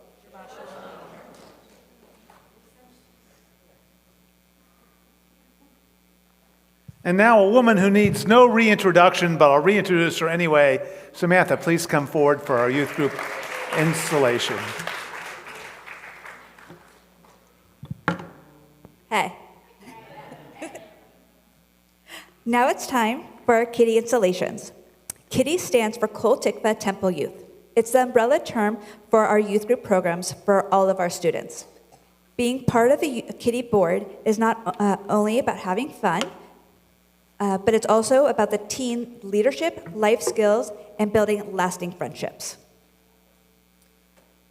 And now a woman who needs no reintroduction, but I'll reintroduce her anyway. Samantha, please come forward for our youth group installation. Hey. Now it's time for our Kitty installations. Kitty stands for Kol Tikva Temple Youth. It's the umbrella term for our youth group programs for all of our students. Being part of the Kitty board is not only about having fun, but it's also about the teen leadership, life skills, and building lasting friendships.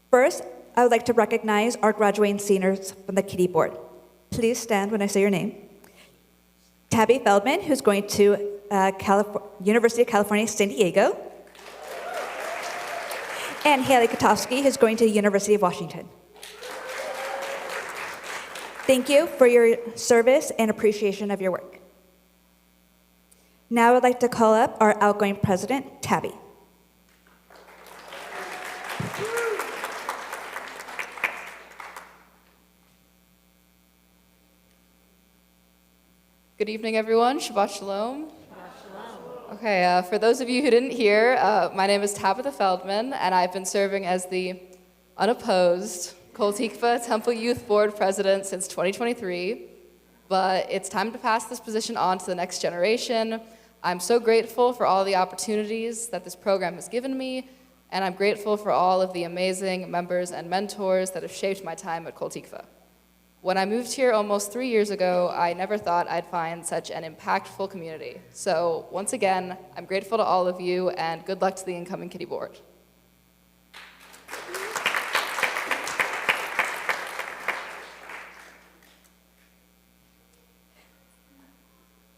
First, I would like to recognize our graduating seniors from the Kitty board. Please stand when I say your name. Tabby Feldman, who's going to University of California, San Diego. And Haley Katofsky, who's going to the University of Washington. Thank you for your service and appreciation of your work. Now I'd like to call up our outgoing president, Tabby. Good evening, everyone. Shabbat Shalom. Okay, for those of you who didn't hear, my name is Tabitha Feldman, and I've been serving as the unopposed Kol Tikva Temple Youth Board President since 2023. But it's time to pass this position on to the next generation. I'm so grateful for all the opportunities that this program has given me, and I'm grateful for all of the amazing members and mentors that have shaped my time at Kol Tikva. When I moved here almost 3 years ago, I never thought I'd find such an impactful community. So once again, I'm grateful to all of you, and good luck to the incoming Kitty Board.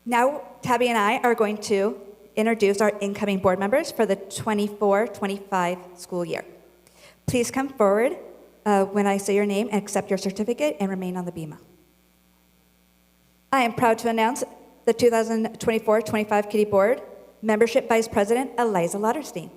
Now, Tabby and I are going to introduce our incoming board members for the 24-25 school year. Please come forward when I say your name and accept your certificate and remain on the bima. I am proud to announce the 2024-25 Kitty Board Membership Vice President, Eliza Lauterstein.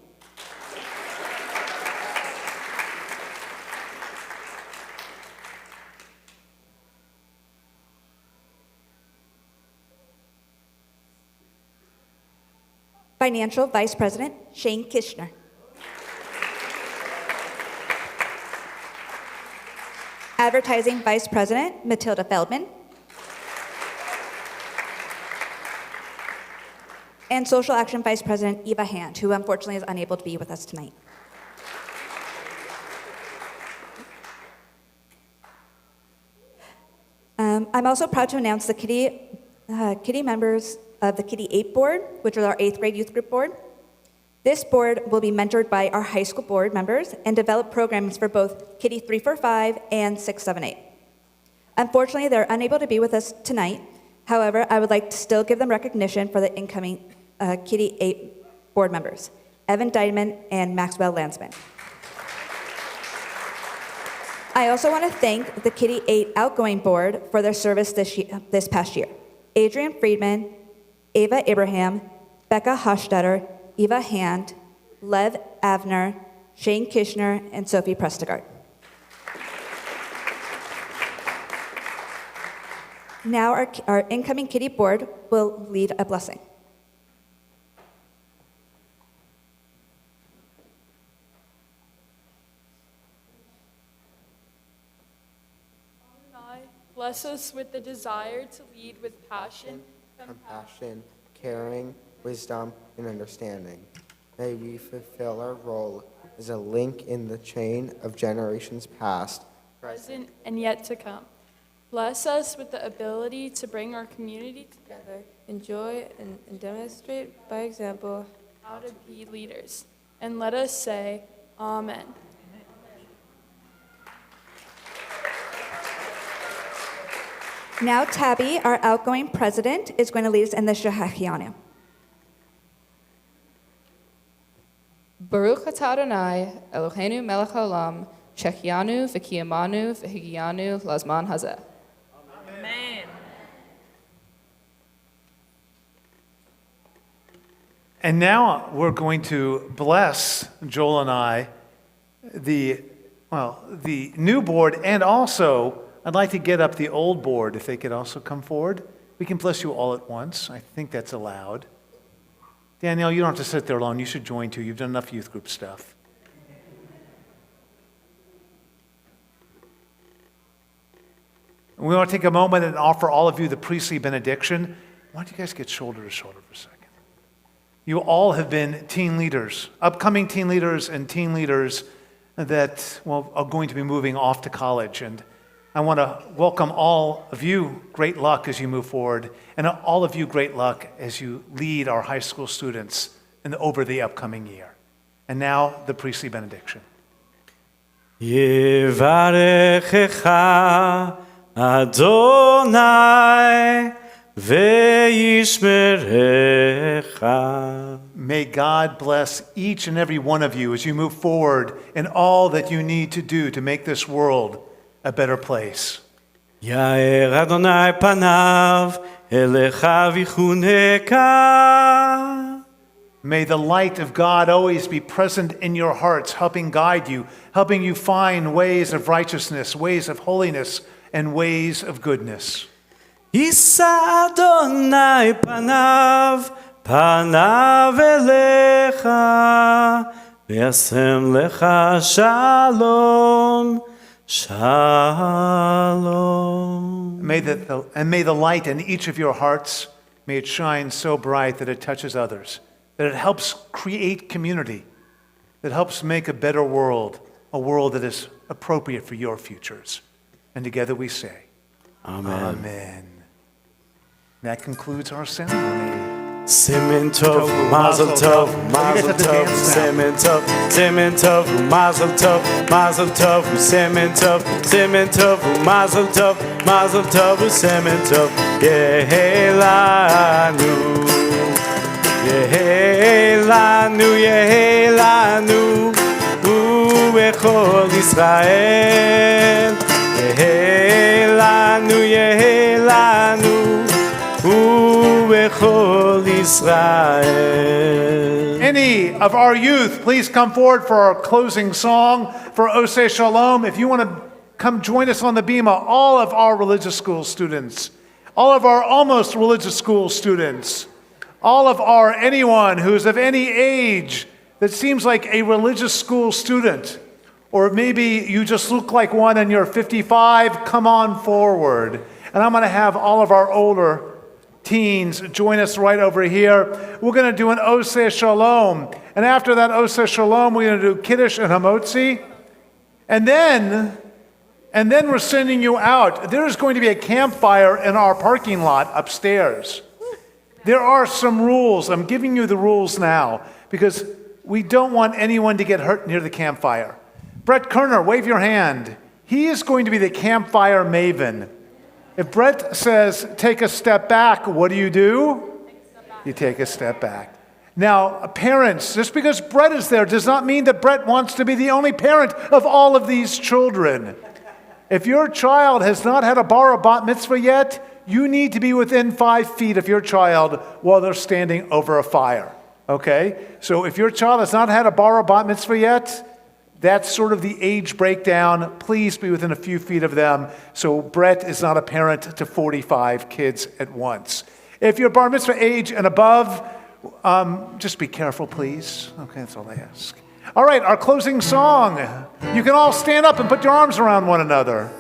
Financial Vice President, Shane Kishner. Advertising Vice President, Matilda Feldman. And Social Action Vice President, Eva Hand, who unfortunately is unable to be with us tonight. I'm also proud to announce the Kitty members of the Kitty 8 board, which is our 8th grade youth group board. This board will be mentored by our high school board members and develop programs for both Kitty 345 and 678. Unfortunately, they're unable to be with us tonight However, I would like to still give them recognition for the incoming Kitty 8 board members, Evan Deideman and Maxwell Landsman. I also want to thank the Kitty 8 outgoing board for their service this past year. Adrian Friedman, Ava Abraham, Becca Hochstetter, Eva Hand, Lev Avner, Shane Kishner, and Sophie Prestegard. Now our incoming Kitty board will lead a blessing. Bless us with the desire to lead with passion, compassion, caring, wisdom, and understanding. May we fulfill our role as a link in the chain of generations past, present, and yet to come. Bless us with the ability to bring our community together, enjoy and demonstrate by example how to be leaders. And let us say, Amen. Now Tabby, our outgoing president, is going to lead us in the Shehachianu. Baruch atah Adonai, Eloheinu melech haolam, shechianu v'kiyamanu v'higianu lazman hazeh. Amen. And now we're going to bless, Joel and I, the new board, and also I'd like to get up the old board, if they could also come forward. We can bless you all at once. I think that's allowed. Danielle, you don't have to sit there alone. You should join too. You've done enough youth group stuff. We want to take a moment and offer all of you the priestly benediction. Why don't you guys get shoulder to shoulder for a second? You all have been teen leaders, upcoming teen leaders and teen leaders that are going to be moving off to college. And I want to welcome all of you, great luck as you move forward, and all of you, great luck as you lead our high school students over the upcoming year. And now, the priestly benediction. Yivarechecha Adonai ve'yishmerecha. May God bless each and every one of you as you move forward in all that you need to do to make this world a better place. Yair Adonai panav elecha vichuneka. May the light of God always be present in your hearts, helping guide you, helping you find ways of righteousness, ways of holiness, and ways of goodness. Yisa Adonai panav elecha v'yasem lecha shalom. Shalom. May the light in each of your hearts, may it shine so bright that it touches others, that it helps create community, that helps make a better world, a world that is appropriate for your futures. And together we say, Amen. Amen. That concludes our ceremony. Simen tov, mazel tov, mazel tov, simen tov, mazel tov, mazel tov, simen tov, mazel tov, simen tov, yehelanu, yehelanu, yehelanu, u'echol Yisrael, yehelanu, yehelanu. Any of our youth, please come forward for our closing song for Oseh Shalom. If you want to come join us on the Bima, all of our religious school students, all of our almost religious school students, all of our anyone who's of any age that seems like a religious school student, or maybe you just look like one and you're 55, come on forward. And I'm going to have all of our older teens join us right over here. We're going to do an Oseh Shalom. And after that Oseh Shalom, we're going to do Kiddush and Hamotzi. And then we're sending you out. There's going to be a campfire in our parking lot upstairs. There are some rules. I'm giving you the rules now because we don't want anyone to get hurt near the campfire. Brett Kerner, wave your hand. He is going to be the campfire maven. If Brett says, take a step back, what do? You take a step back. Now, parents, just because Brett is there does not mean that Brett wants to be the only parent of all of these children. If your child has not had a bar or bat mitzvah yet, you need to be within 5 feet of your child while they're standing over a fire. Okay? So if your child has not had a bar or bat mitzvah yet, that's sort of the age breakdown. Please be within a few feet of them so Brett is not a parent to 45 kids at once. If you're bar mitzvah age and above, just be careful, please. Okay, that's all I ask. All right, our closing song. You can all stand up and put your arms around one another.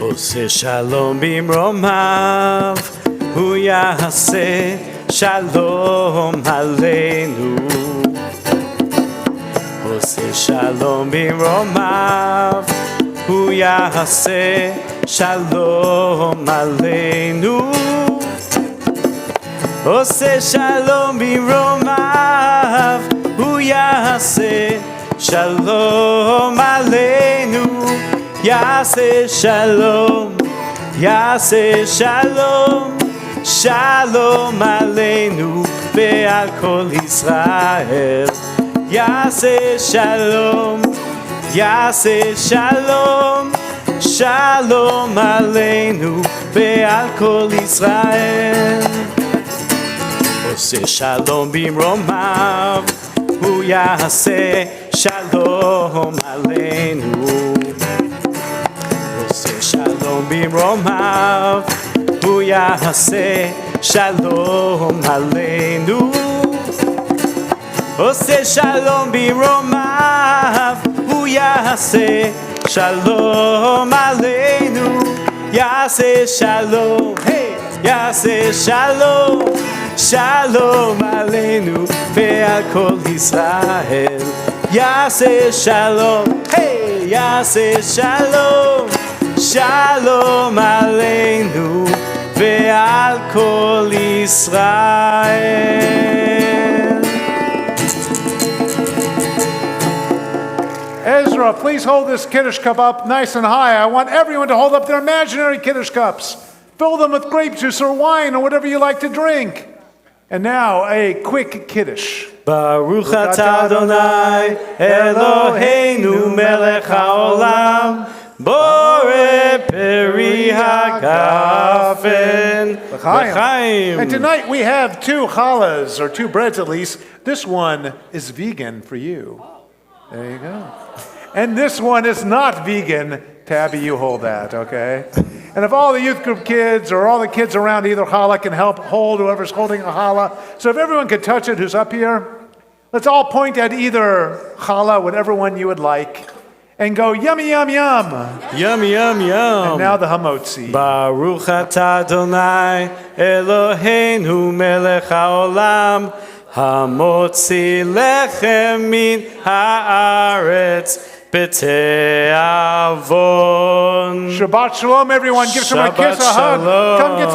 Ose shalom bimromav, hu yaseh shalom aleinu. Ose shalom bimromav, hu yaseh shalom aleinu. Ose shalom bimromav, hu yaseh shalom aleinu. Yaseh shalom, yaseh shalom, shalom aleinu ve'al kol Yisrael. Yaseh shalom, yaseh shalom, shalom aleinu ve'al kol Yisrael. Ose shalom bimromav, hu yaseh shalom aleinu. Shalom bimromav, hu yaseh shalom aleinu. Ose shalom bimromav, hu yaseh shalom aleinu. Yaseh shalom, hey, yaseh shalom, shalom aleinu ve'al kol Yisrael. Yaseh shalom, hey, yaseh shalom. Shalom aleinu ve'al kol Yisrael. Ezra, please hold this Kiddush cup up nice and high. I want everyone to hold up their imaginary Kiddush cups. Fill them with grape juice or wine or whatever you like to drink. And now, a quick Kiddush. Baruch atah Adonai Eloheinu melech haolam. Bore peri hagafen l'chaim. And tonight we have 2 challahs, or 2 breads at least. This one is vegan for you. There you go. And this one is not vegan. Tabby, you hold that, okay? And if all the youth group kids or all the kids around either challah can help hold whoever's holding a challah. So if everyone could touch it who's up here, let's all point at either challah, whatever one you would like. And go, yummy, yum, yum. Yum, yum, yum. And now the hamotzi. Baruch atah Adonai Eloheinu melech haolam. Hamotzi lechem min haaretz b'te'avon. Shabbat shalom, everyone. Give someone a kiss, a hug. Come get some.